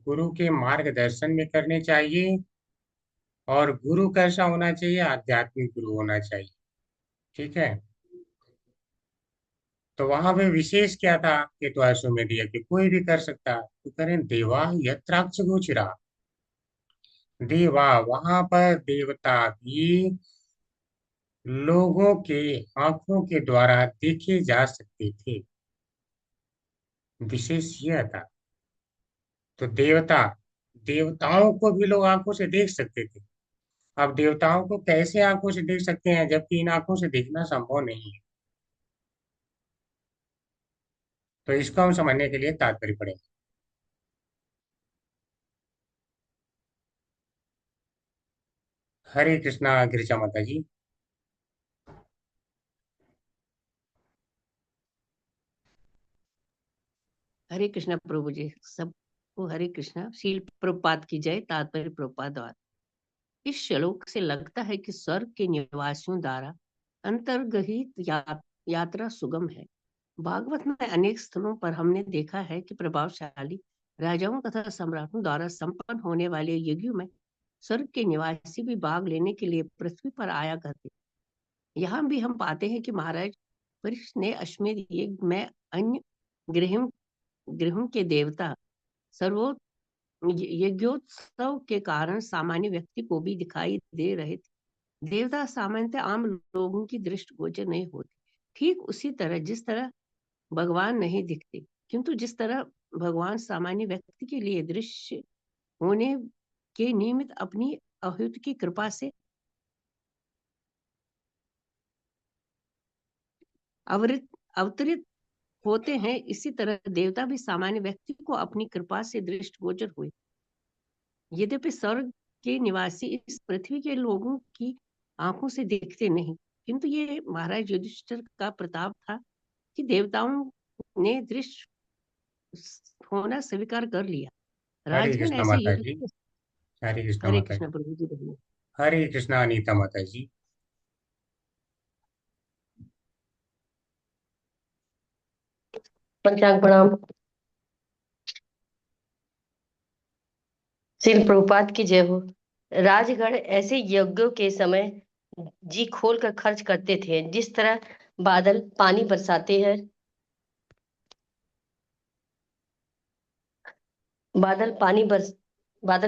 गुरु के मार्गदर्शन में करने चाहिए। और गुरु कैसा होना चाहिए? आध्यात्मिक गुरु होना चाहिए। ठीक है, तो वहां पे विशेष क्या था कि तो अश्वमेध यज्ञ कोई भी कर सकता। तो करें देवा यत्राक्ष गोचरा, देवा वहां पर देवता भी लोगों के आंखों के द्वारा देखे जा सकते थे। विशेष यह था। तो देवताओं को भी लोग आंखों से देख सकते थे। अब देवताओं को कैसे आंखों से देख सकते हैं जबकि इन आंखों से देखना संभव नहीं है? तो इसको हम समझने के लिए तात्पर्य पढ़ेंगे। हरे कृष्णा गिरिजा माता जी। हरे कृष्णा प्रभु जी, सबको हरे कृष्णा। शील प्रभुपाद की जय। तात्पर्य प्रभुपाद द्वारा। इस श्लोक से लगता है कि स्वर्ग के निवासियों द्वारा अंतर्गहित यात्रा सुगम है। भागवत में अनेक स्थलों पर हमने देखा है कि प्रभावशाली राजाओं तथा सम्राटों द्वारा संपन्न होने वाले यज्ञों में स्वर्ग के निवासी भी भाग लेने के लिए पृथ्वी पर आया करते। यहाँ भी हम पाते हैं कि महाराज परीक्षित ने अश्वमेध यज्ञ में अन्य गृह गृहों के देवता सर्वो यज्ञोत्सव के कारण सामान्य व्यक्ति को भी दिखाई दे रहे थे। देवता सामान्यतः आम लोगों की दृष्टि गोचर नहीं होते। ठीक उसी तरह जिस तरह भगवान नहीं दिखते, किंतु जिस तरह भगवान सामान्य व्यक्ति के लिए दृश्य होने के निमित्त अपनी अहूत की कृपा से अवतरित होते हैं, इसी तरह देवता भी सामान्य व्यक्ति को अपनी कृपा से दृष्टिगोचर हुए। यद्यपि स्वर्ग के निवासी इस पृथ्वी के लोगों की आंखों से दिखते नहीं, किंतु ये महाराज युधिष्ठिर का प्रताप था कि देवताओं ने दृश्य होना स्वीकार कर लिया। हरे राजगण कृष्ण ऐसे माता जी। युधिष्ठिर। हरे कृष्ण हरे माता जी। कृष्ण प्रभु जी। धन्यवाद। हरे कृष्ण अनीता माता जी। पंचांग प्रणाम। श्रील प्रभुपाद की जय हो। राजगढ़ ऐसे यज्ञों के समय जी खोल कर खर्च करते थे, जिस तरह बादल पानी बरसाते हैं। बादल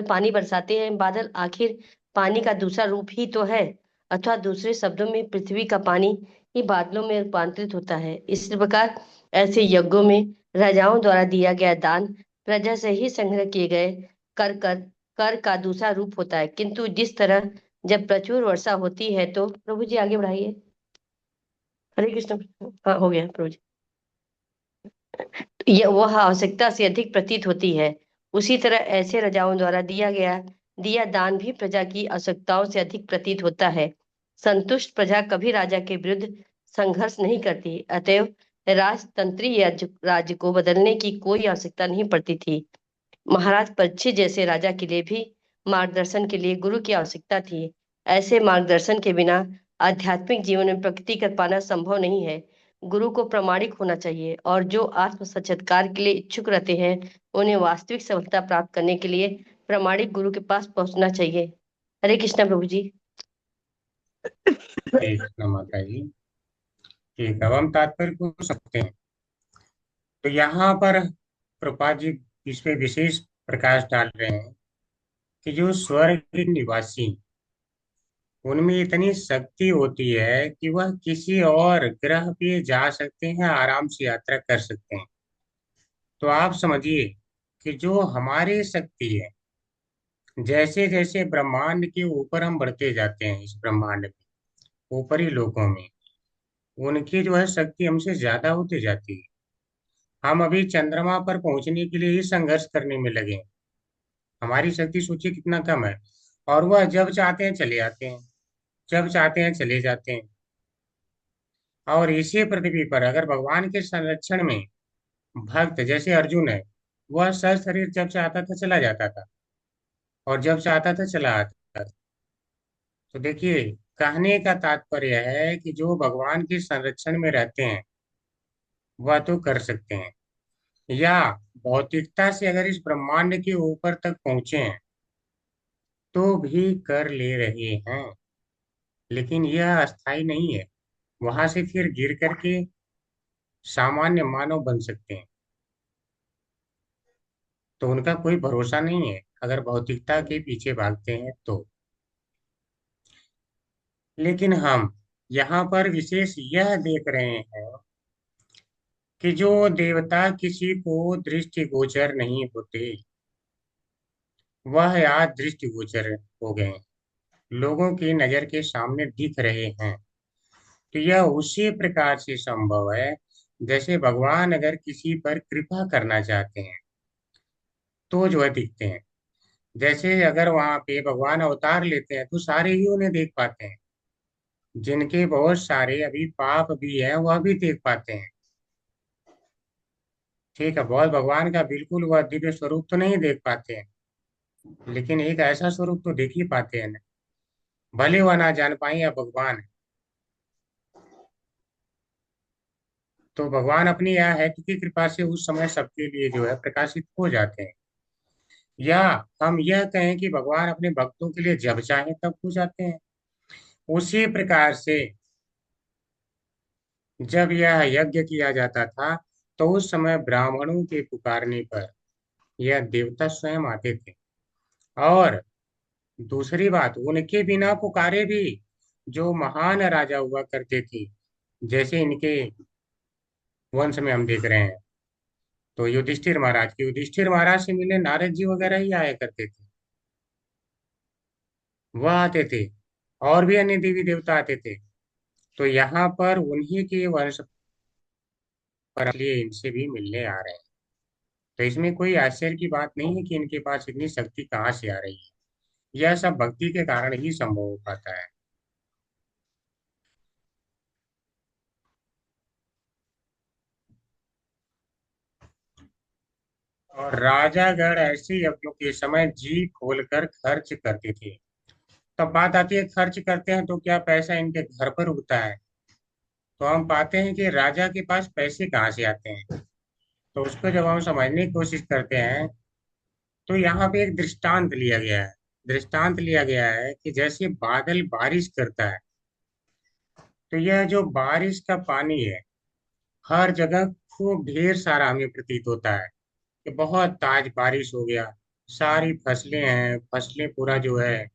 पानी बरसाते हैं। बादल आखिर पानी का दूसरा रूप ही तो है, अथवा दूसरे शब्दों में पृथ्वी का पानी ही बादलों में रूपांतरित होता है। इसी प्रकार ऐसे यज्ञों में राजाओं द्वारा दिया गया दान प्रजा से ही संग्रह किए गए कर का दूसरा रूप होता है। किंतु जिस तरह जब प्रचुर वर्षा होती है तो प्रभु जी आगे बढ़ाइए। हरे कृष्ण। हाँ, हो गया प्रभु जी। यह वह आवश्यकता से अधिक प्रतीत होती है। उसी तरह ऐसे राजाओं द्वारा दिया दान भी प्रजा की आवश्यकताओं से अधिक प्रतीत होता है। संतुष्ट प्रजा कभी राजा के विरुद्ध संघर्ष नहीं करती, अतएव राजतंत्री राज्य को बदलने की कोई आवश्यकता नहीं पड़ती थी। महाराज परीक्षित जैसे राजा के लिए भी मार्गदर्शन के लिए गुरु की आवश्यकता थी। ऐसे मार्गदर्शन के बिना आध्यात्मिक जीवन में प्रगति कर पाना संभव नहीं है। गुरु को प्रामाणिक होना चाहिए, और जो आत्म साक्षात्कार के लिए इच्छुक रहते हैं उन्हें वास्तविक सफलता प्राप्त करने के लिए प्रामाणिक गुरु के पास पहुंचना चाहिए। हरे कृष्णा प्रभु जी। हरे कृष्ण माता जी। ठीक, अब हम तात्पर्य को सकते हैं। तो यहाँ पर प्रभुपाद जी इसमें विशेष प्रकाश डाल रहे हैं कि जो स्वर्ग के निवासी, उनमें इतनी शक्ति होती है कि वह किसी और ग्रह पे जा सकते हैं, आराम से यात्रा कर सकते हैं। तो आप समझिए कि जो हमारी शक्ति है, जैसे जैसे ब्रह्मांड के ऊपर हम बढ़ते जाते हैं, इस ब्रह्मांड में ऊपरी लोकों में, उनकी जो है शक्ति हमसे ज्यादा होती जाती है। हम अभी चंद्रमा पर पहुंचने के लिए ही संघर्ष करने में लगे हैं। हमारी शक्ति सोचिए कितना कम है, और वह जब चाहते हैं चले आते हैं, जब चाहते हैं चले जाते हैं। और इसी पृथ्वी पर अगर भगवान के संरक्षण में भक्त जैसे अर्जुन है, वह सर शरीर जब चाहता था चला जाता था, और जब चाहता था चला आता था। तो देखिए, कहने का तात्पर्य है कि जो भगवान के संरक्षण में रहते हैं वह तो कर सकते हैं, या भौतिकता से अगर इस ब्रह्मांड के ऊपर तक पहुंचे हैं तो भी कर ले रहे हैं। लेकिन यह अस्थाई नहीं है, वहां से फिर गिर करके सामान्य मानव बन सकते हैं। तो उनका कोई भरोसा नहीं है अगर भौतिकता के पीछे भागते हैं तो। लेकिन हम यहाँ पर विशेष यह देख रहे हैं कि जो देवता किसी को दृष्टिगोचर नहीं होते, वह आज दृष्टिगोचर हो गए, लोगों की नजर के सामने दिख रहे हैं। तो यह उसी प्रकार से संभव है जैसे भगवान अगर किसी पर कृपा करना चाहते हैं तो जो है दिखते हैं। जैसे अगर वहां पे भगवान अवतार लेते हैं तो सारे ही उन्हें देख पाते हैं, जिनके बहुत सारे अभी पाप भी हैं वह भी देख पाते हैं। ठीक है, बहुत भगवान का बिल्कुल वह दिव्य स्वरूप तो नहीं देख पाते हैं, लेकिन एक ऐसा स्वरूप तो देख ही पाते हैं ना, भले वह ना जान पाए या भगवान है। तो भगवान अपनी यह है कि कृपा से उस समय सबके लिए जो है प्रकाशित हो जाते हैं। या हम यह कहें कि भगवान अपने भक्तों के लिए जब चाहे तब हो जाते हैं। उसी प्रकार से जब यह यज्ञ किया जाता था तो उस समय ब्राह्मणों के पुकारने पर यह देवता स्वयं आते थे। और दूसरी बात, उनके बिना पुकारे भी जो महान राजा हुआ करते थे, जैसे इनके वंश में हम देख रहे हैं, तो युधिष्ठिर महाराज से मिलने नारद जी वगैरह ही आया करते थे, वह आते थे, और भी अन्य देवी देवता आते थे। तो यहाँ पर उन्हीं के वंश पर लिए इनसे भी मिलने आ रहे हैं। तो इसमें कोई आश्चर्य की बात नहीं है कि इनके पास इतनी शक्ति कहाँ से आ रही है। यह सब भक्ति के कारण ही संभव हो पाता है। और राजागण ऐसे यज्ञों के समय जी खोलकर खर्च करते थे। तब बात आती है, खर्च करते हैं तो क्या पैसा इनके घर पर उगता है? तो हम पाते हैं कि राजा के पास पैसे कहाँ से आते हैं। तो उसको जब हम समझने की कोशिश करते हैं, तो यहाँ पे एक दृष्टांत लिया गया है। दृष्टांत लिया गया है कि जैसे बादल बारिश करता है, तो यह जो बारिश का पानी है, हर जगह खूब ढेर सारा हमें प्रतीत होता है कि बहुत ताज बारिश हो गया, सारी फसलें हैं, फसलें पूरा जो है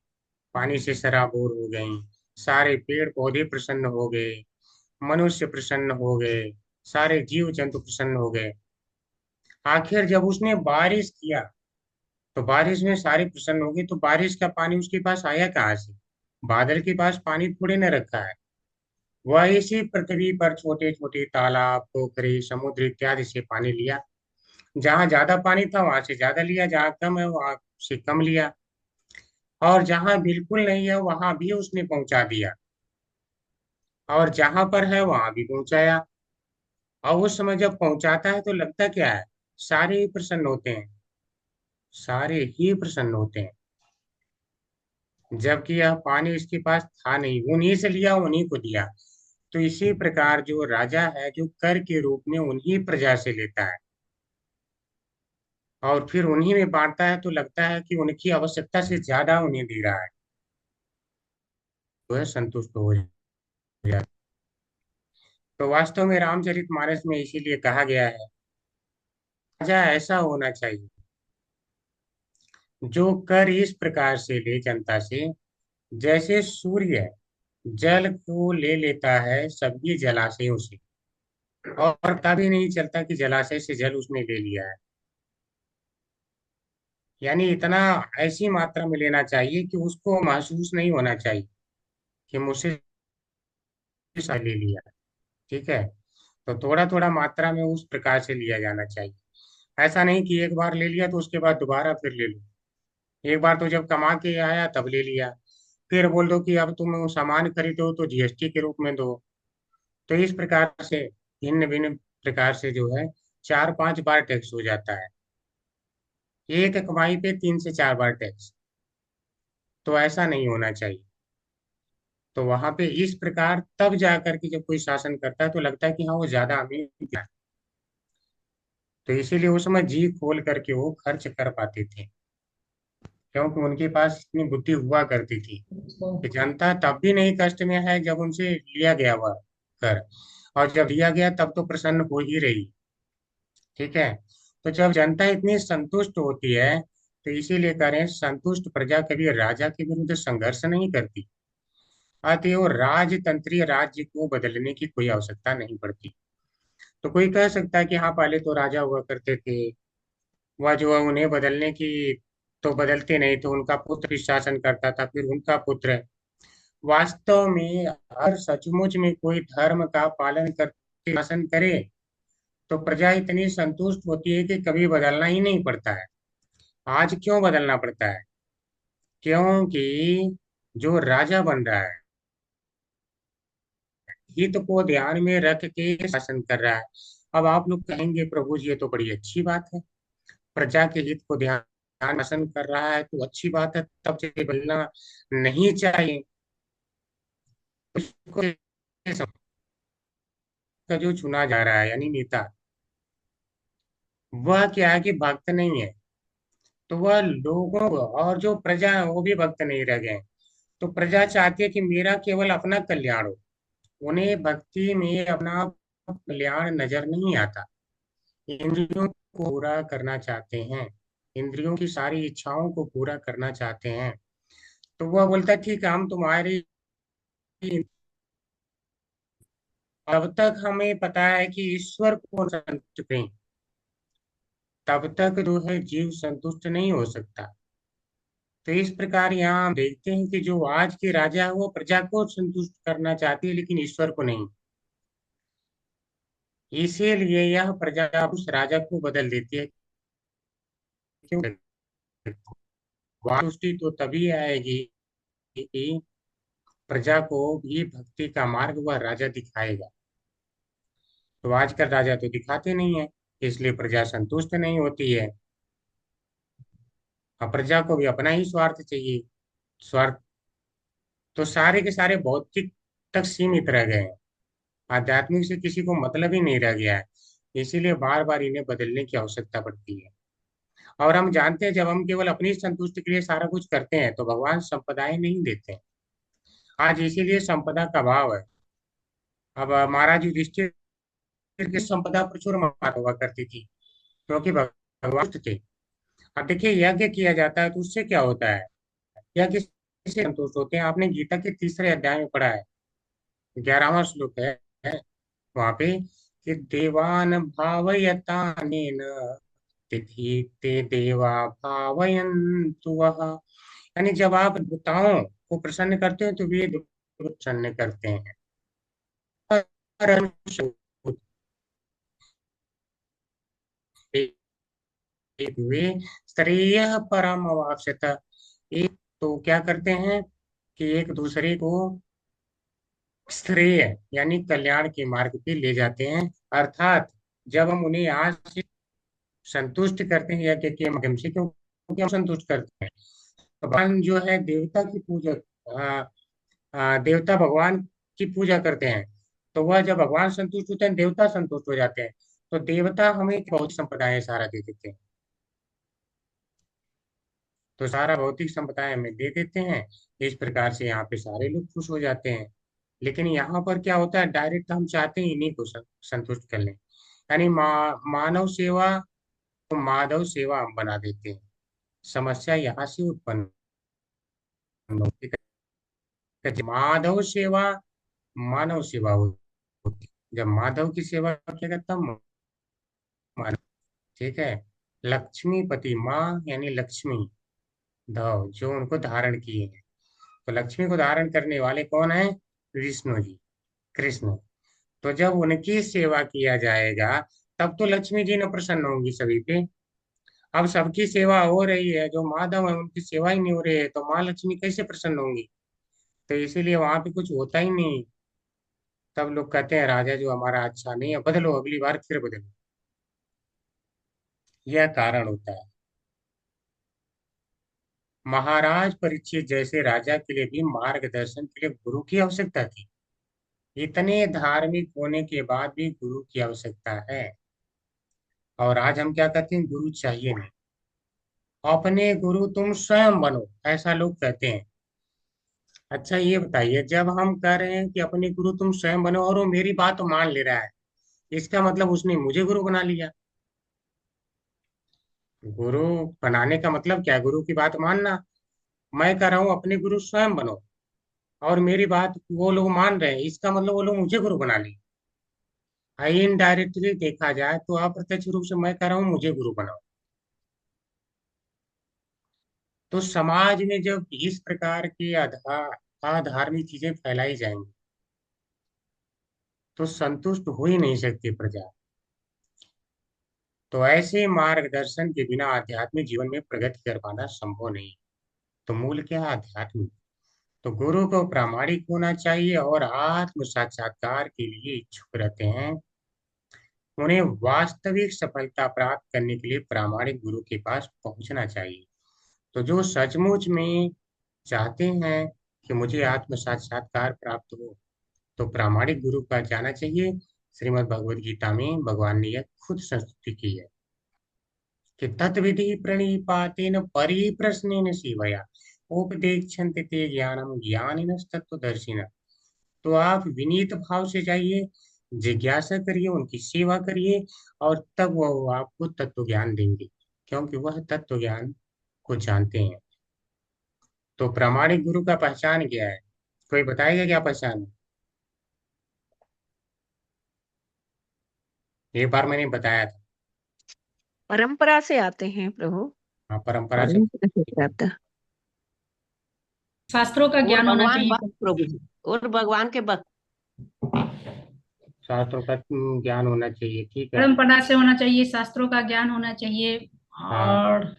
पानी से सराबोर हो गई, सारे पेड़ पौधे प्रसन्न हो गए, मनुष्य प्रसन्न हो गए, सारे जीव जंतु प्रसन्न हो गए। आखिर जब उसने बारिश किया, तो बारिश में सारे प्रसन्न हो गए, तो बारिश का पानी उसके पास आया कहाँ से? बादल के पास पानी थोड़े न रखा है। वह इसी पृथ्वी पर छोटे छोटे तालाब, पोखरे, समुद्र इत्यादि से पानी लिया। जहाँ ज्यादा पानी था वहां से ज्यादा लिया, जहाँ कम है वहां से कम लिया, और जहाँ बिल्कुल नहीं है वहां भी उसने पहुंचा दिया, और जहां पर है वहां भी पहुंचाया। और उस समय जब पहुंचाता है तो लगता क्या है? सारे ही प्रसन्न होते हैं, सारे ही प्रसन्न होते हैं। जबकि यह पानी उसके पास था नहीं, उन्हीं से लिया, उन्हीं को दिया। तो इसी प्रकार जो राजा है, जो कर के रूप में उन्हीं प्रजा से लेता है और फिर उन्हीं में बांटता है, तो लगता है कि उनकी आवश्यकता से ज्यादा उन्हें दे रहा है, तो है संतुष्ट हो जाए। तो वास्तव में रामचरितमानस में इसीलिए कहा गया है, राजा ऐसा होना चाहिए जो कर इस प्रकार से ले जनता से, जैसे सूर्य जल को ले लेता है सभी जलाशयों से, और कभी नहीं चलता कि जलाशय से जल उसने ले लिया है। यानी इतना ऐसी मात्रा में लेना चाहिए कि उसको महसूस नहीं होना चाहिए कि मुझसे ले लिया। ठीक है, तो थोड़ा थोड़ा मात्रा में उस प्रकार से लिया जाना चाहिए। ऐसा नहीं कि एक बार ले लिया तो उसके बाद दोबारा फिर ले लो। एक बार तो जब कमा के आया तब ले लिया, फिर बोल दो कि अब तुम सामान खरीदो तो जीएसटी के रूप में दो। तो इस प्रकार से भिन्न भिन्न प्रकार से जो है 4-5 बार टैक्स हो जाता है, एक कमाई पे 3 से 4 बार टैक्स। तो ऐसा नहीं होना चाहिए। तो वहां पे इस प्रकार तब जाकर के जब कोई शासन करता है तो लगता है कि हाँ वो ज्यादा हमें दिया है। तो इसीलिए उस समय जी खोल करके वो खर्च कर पाते थे, क्योंकि उनके पास इतनी बुद्धि हुआ करती थी कि जनता तब भी नहीं कष्ट में है जब उनसे लिया गया हुआ कर, और जब दिया गया तब तो प्रसन्न हो ही रही। ठीक है, तो जब जनता इतनी संतुष्ट होती है, तो इसीलिए करें, संतुष्ट प्रजा कभी राजा के विरुद्ध संघर्ष नहीं करती। अतएव राजतंत्रीय राज्य को बदलने की कोई आवश्यकता नहीं पड़ती। तो कोई कह सकता है कि हाँ पहले तो राजा हुआ करते थे, वह जो है उन्हें बदलने की, तो बदलते नहीं तो उनका पुत्र भी शासन करता था, फिर उनका पुत्र। वास्तव में अगर सचमुच में कोई धर्म का पालन करके शासन करे, तो प्रजा इतनी संतुष्ट होती है कि कभी बदलना ही नहीं पड़ता है। आज क्यों बदलना पड़ता है? क्योंकि जो राजा बन रहा है हित को ध्यान में रख के शासन कर रहा है। अब आप लोग कहेंगे प्रभु जी ये तो बड़ी अच्छी बात है, प्रजा के हित को ध्यान शासन कर रहा है तो अच्छी बात है, तब से बदलना नहीं चाहिए। उसको का जो चुना जा रहा है यानी नेता, वह क्या है कि भक्त नहीं है, तो वह लोगों को, और जो प्रजा है वो भी भक्त नहीं रह गए। तो प्रजा चाहती है कि मेरा केवल अपना कल्याण हो, उन्हें भक्ति में अपना कल्याण नजर नहीं आता। इंद्रियों को पूरा करना चाहते हैं, इंद्रियों की सारी इच्छाओं को पूरा करना चाहते हैं, तो वह बोलता है ठीक है हम तुम्हारी, तब तक हमें पता है कि ईश्वर को संतुष्ट करें, तब तक जो है जीव संतुष्ट नहीं हो सकता। तो इस प्रकार यहाँ हम देखते हैं कि जो आज के राजा है वो प्रजा को संतुष्ट करना चाहती है लेकिन ईश्वर को नहीं। इसीलिए यह प्रजा उस राजा को बदल देती है। क्यों? संतुष्टि तो तभी आएगी कि प्रजा को भी भक्ति का मार्ग वह राजा दिखाएगा। तो आजकल राजा तो दिखाते नहीं है, इसलिए प्रजा संतुष्ट नहीं होती है। अब प्रजा को भी अपना ही स्वार्थ चाहिए। स्वार्थ तो सारे के सारे भौतिक तक सीमित रह गए हैं, आध्यात्मिक से किसी को मतलब ही नहीं रह गया है। इसीलिए बार बार इन्हें बदलने की आवश्यकता पड़ती है। और हम जानते हैं जब हम केवल अपनी संतुष्टि के लिए सारा कुछ करते हैं तो भगवान संपदाएं नहीं देते हैं। आज इसीलिए संपदा का भाव है। अब महाराज युधिष्ठिर की संपदा प्रचुर मात्रा हुआ करती थी क्योंकि भगवान थे। अब देखिए यज्ञ किया जाता है तो उससे क्या होता है, यज्ञ से संतुष्ट होते हैं। आपने गीता के तीसरे अध्याय में पढ़ा है, 11वां श्लोक है वहां पे कि देवान भावयतानेन तिथि ते देवा भावयन्तु वः। यानी जब आप देवताओं को प्रसन्न करते हैं तो वे देवताओं को प्रसन्न करते हैं। वे श्रेय परम अवाप्स्यत, एक तो क्या करते हैं कि एक दूसरे को श्रेय यानी कल्याण के मार्ग पे ले जाते हैं। अर्थात जब हम उन्हें आज से संतुष्ट करते हैं यज्ञ के माध्यम से, क्योंकि हम संतुष्ट करते हैं, भगवान जो है देवता की पूजा, देवता भगवान की पूजा करते हैं, तो वह जब भगवान संतुष्ट होते हैं देवता संतुष्ट हो जाते हैं। तो देवता हमें भौतिक संपदाएं सारा दे देते हैं, तो सारा भौतिक संपदाएं हमें दे देते हैं। इस प्रकार से यहाँ पे सारे लोग खुश हो जाते हैं। लेकिन यहाँ पर क्या होता है, डायरेक्ट हम चाहते हैं इन्हीं को संतुष्ट कर लें, यानी मानव सेवा को माधव सेवा हम बना देते हैं। समस्या यहाँ से उत्पन्न होती है। माधव सेवा मानव सेवा होती है। जब माधव की सेवा किया तब मानव, ठीक है। लक्ष्मीपति माँ यानी लक्ष्मी धव जो उनको धारण किए हैं, तो लक्ष्मी को धारण करने वाले कौन है, विष्णु जी, कृष्ण। तो जब उनकी सेवा किया जाएगा तब तो लक्ष्मी जी न प्रसन्न होंगी सभी पे। अब सबकी सेवा हो रही है, जो माधव है उनकी सेवा ही नहीं हो रही है, तो माँ लक्ष्मी कैसे प्रसन्न होंगी। तो इसीलिए वहां पे कुछ होता ही नहीं। तब लोग कहते हैं राजा जो हमारा अच्छा नहीं है, बदलो अगली बार फिर बदलो। यह कारण होता है। महाराज परीक्षित जैसे राजा के लिए भी मार्गदर्शन के लिए गुरु की आवश्यकता थी। इतने धार्मिक होने के बाद भी गुरु की आवश्यकता है। और आज हम क्या कहते हैं, गुरु चाहिए नहीं, अपने गुरु तुम स्वयं बनो, ऐसा लोग कहते हैं। अच्छा ये बताइए, जब हम कह रहे हैं कि अपने गुरु तुम स्वयं बनो और वो मेरी बात मान ले रहा है, इसका मतलब उसने मुझे गुरु बना लिया। गुरु बनाने का मतलब क्या है, गुरु की बात मानना। मैं कह रहा हूँ अपने गुरु स्वयं बनो और मेरी बात वो लोग मान रहे हैं, इसका मतलब वो लोग मुझे गुरु बना लिए। इनडायरेक्टली देखा जाए तो अप्रत्यक्ष रूप से मैं कह रहा हूँ मुझे गुरु बनाओ। तो समाज में जब इस प्रकार की अधार्मिक चीजें फैलाई जाएंगी तो संतुष्ट हो ही नहीं सकती प्रजा। तो ऐसे मार्गदर्शन के बिना आध्यात्मिक जीवन में प्रगति कर पाना संभव नहीं। तो मूल क्या है, आध्यात्मिक। तो गुरु को प्रामाणिक होना चाहिए और आत्म साक्षात्कार के लिए इच्छुक रहते हैं। उन्हें वास्तविक सफलता प्राप्त करने के लिए प्रामाणिक गुरु के पास पहुंचना चाहिए। तो जो सचमुच में चाहते हैं कि मुझे आत्म साक्षात्कार प्राप्त हो तो प्रामाणिक गुरु का जाना चाहिए। श्रीमद् भगवद गीता में भगवान ने यह खुद संस्तुति की है कि तत्विधि प्रणिपातेन परिप्रश्नेन सेवया उपदेक्षन्ते ते ज्ञानम ज्ञानिनस्तत्त्वदर्शिनः। तो आप विनीत भाव से जाइए, जिज्ञासा करिए, उनकी सेवा करिए, और तब वो आपको तत्व ज्ञान देंगे, क्योंकि वह तत्व ज्ञान को जानते हैं। तो प्रामाणिक गुरु का पहचान क्या है? कोई बताएगा क्या पहचान? एक बार मैंने बताया था। परंपरा से आते हैं प्रभु, हाँ, परंपरा से। परंपरा से प्राप्त। शास्त्रों का और ज्ञान होना भगवान चाहिए। भक्त प्रभु जी, और भगवान के भक्त। शास्त्रों का ज्ञान होना चाहिए, ठीक है। परंपरा से होना चाहिए, शास्त्रों का ज्ञान होना चाहिए। हाँ, और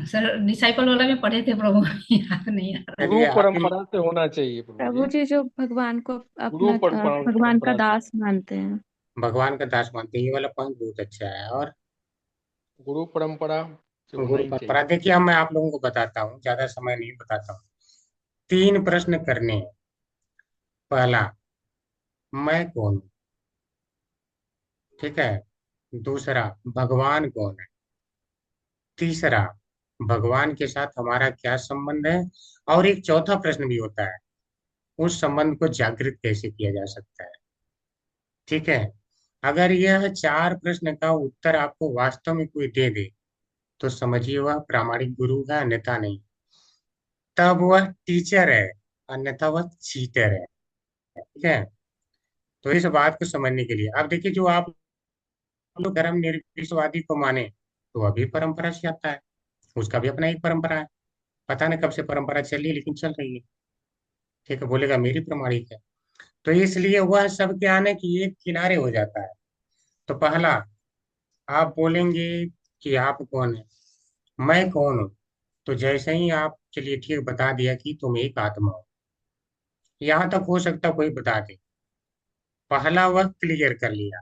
सर डिसाइपल वाला में पढ़े थे प्रभु, याद नहीं आ रहा। गुरु चलिए आपकी। परंपरा से होना चाहिए प्रभु प्रभु जी। जी जो भगवान को गुरु अपना भगवान का परंपरा से, दास मानते हैं। भगवान का दास मानते हैं, ये वाला पॉइंट बहुत अच्छा है। और गुरु परंपरा से होना गुरु ही परंपरा, चाहिए। देखिए अब मैं आप लोगों को बताता हूँ, ज्यादा समय नहीं बताता हूँ। 3 प्रश्न करने हैं। पहला, मैं कौन हूँ? ठीक है। दूसरा, भगवान कौन है? तीसरा, भगवान के साथ हमारा क्या संबंध है? और एक चौथा प्रश्न भी होता है, उस संबंध को जागृत कैसे किया जा सकता है? ठीक है। अगर यह 4 प्रश्न का उत्तर आपको वास्तव में कोई दे दे, तो समझिए वह प्रामाणिक गुरु है, अन्यथा नहीं। तब वह टीचर है, अन्यथा वह चीटर है। ठीक है। तो इस बात को समझने के लिए अब देखिए, जो आप लोग धर्म निरपेक्षवादी को माने, तो वह भी परंपरा से आता है, उसका भी अपना एक परंपरा है। पता नहीं कब से परंपरा चली, लेकिन चल रही है। ठीक है, बोलेगा मेरी प्रमाणिक है। तो इसलिए वह सब क्या है कि एक किनारे हो जाता है। तो पहला, आप बोलेंगे कि आप कौन है, मैं कौन हूँ। तो जैसे ही आप, चलिए ठीक, बता दिया कि तुम एक आत्मा हो, यहाँ तक हो सकता कोई बता दे, पहला वह क्लियर कर लिया।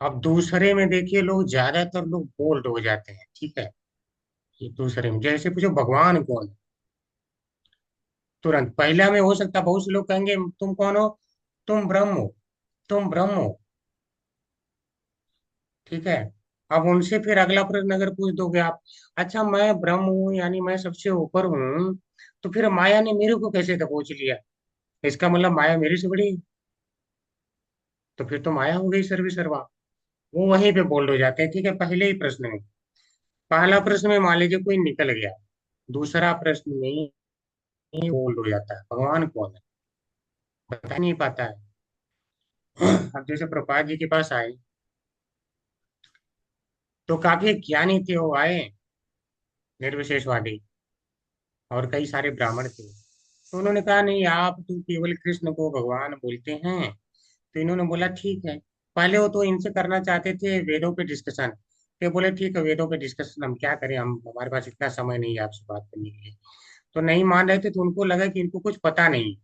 अब दूसरे में देखिए, लोग ज्यादातर लोग बोल्ड हो जाते हैं। ठीक है। ये दूसरे में जैसे पूछो भगवान कौन है, तुरंत पहला में हो सकता बहुत से लोग कहेंगे तुम कौन हो? तुम ब्रह्म हो, तुम ब्रह्म हो। ठीक है। अब उनसे फिर अगला प्रश्न अगर पूछ दोगे आप, अच्छा मैं ब्रह्म हूँ यानी मैं सबसे ऊपर हूँ, तो फिर माया ने मेरे को कैसे दबोच लिया? इसका मतलब माया मेरे से बड़ी है। तो फिर तो माया हो गई सर्वे सर्वा। वो वहीं पे बोल्ड हो जाते हैं। ठीक है, पहले ही प्रश्न में, पहला प्रश्न में मान लीजिए कोई निकल गया, दूसरा प्रश्न में ही बोल्ड हो जाता है, भगवान कौन है बता नहीं पाता है। अब जैसे प्रभुपाद जी के पास आए, तो काफी ज्ञानी थे वो, आए निर्विशेषवादी, और कई सारे ब्राह्मण थे। तो उन्होंने कहा नहीं, आप तो केवल कृष्ण को भगवान बोलते हैं। तो इन्होंने बोला ठीक है। पहले वो तो इनसे करना चाहते थे वेदों पे डिस्कशन। तो बोले ठीक है, वेदों पे डिस्कशन हम क्या करें, हम हमारे पास इतना समय नहीं है आपसे बात करने के लिए। तो नहीं मान रहे थे, तो उनको लगा कि इनको कुछ पता नहीं।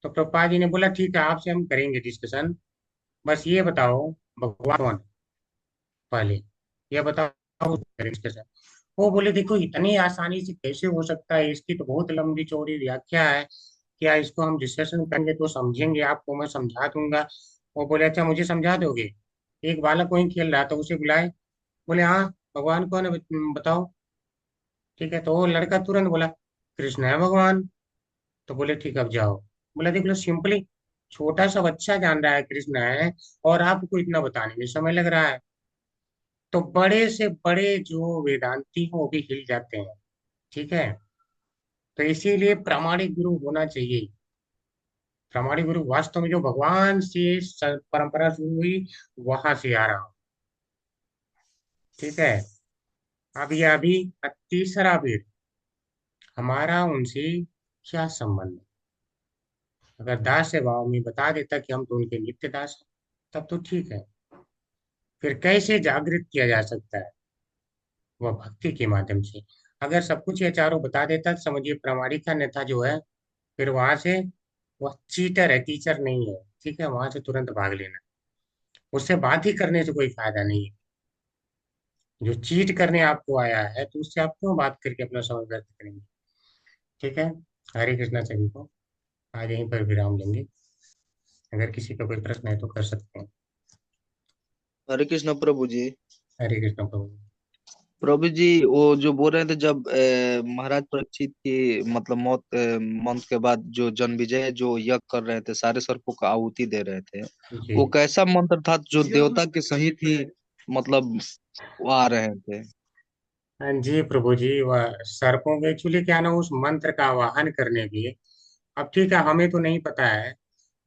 तो प्रभुपाद जी ने बोला ठीक है, आपसे हम करेंगे डिस्कशन, बस ये बताओ भगवान कौन है? पहले ये बताओ, डिस्कशन। वो बोले देखो, इतनी आसानी से कैसे हो सकता है, इसकी तो बहुत लंबी चौड़ी व्याख्या है, क्या इसको हम डिस्कशन करेंगे तो समझेंगे, आपको मैं समझा दूंगा। वो बोले अच्छा मुझे समझा दोगे? एक बालक वहीं खेल रहा था, उसे बुलाए, बोले हाँ भगवान कौन है बताओ। ठीक है, तो वो लड़का तुरंत बोला कृष्ण है भगवान। तो बोले ठीक, अब जाओ। बोला देख लो, सिंपली, छोटा सा बच्चा जान रहा है कृष्ण है, और आपको इतना बताने में समय लग रहा है। तो बड़े से बड़े जो वेदांती हैं वो भी हिल जाते हैं। ठीक है। तो इसीलिए प्रामाणिक गुरु होना चाहिए। प्रामाणिक गुरु वास्तव में जो भगवान से परंपरा शुरू हुई, वहां से आ रहा हूं। ठीक है। अब ये अभी तीसरा भी, हमारा उनसे क्या संबंध है? अगर दास से भाव में बता देता कि हम तो उनके नित्य दास हैं, तब तो ठीक है। फिर कैसे जागृत किया जा सकता है? वह भक्ति के माध्यम से। अगर सब कुछ ये चारों बता देता तो समझिए प्रामाणिक, अन्यथा जो है फिर वहां से, वह चीटर है, टीचर नहीं है। ठीक है, वहां से तुरंत भाग लेना, उससे बात ही करने से कोई फायदा नहीं है। जो चीट करने आपको आया है, तो उससे आप क्यों बात करके अपना समय व्यर्थ करेंगे? ठीक है। हरे कृष्णा सभी को। आज यहीं पर विराम लेंगे। अगर किसी का कोई प्रश्न है तो कर सकते हैं। हरे कृष्ण प्रभु जी। हरे कृष्ण प्रभु। प्रभु जी वो जो बोल रहे थे जब महाराज परीक्षित की मतलब मौत के बाद जो जन्मेजय जो यज्ञ कर रहे थे, सारे सर्पों को आहुति दे रहे थे, जी। वो कैसा मंत्र था जो देवता के सहित ही मतलब वो आ रहे थे? हाँ जी प्रभु जी, वह सर्पों के एक्चुअली क्या ना, उस मंत्र का आवाहन करने के लिए, अब ठीक है हमें तो नहीं पता है,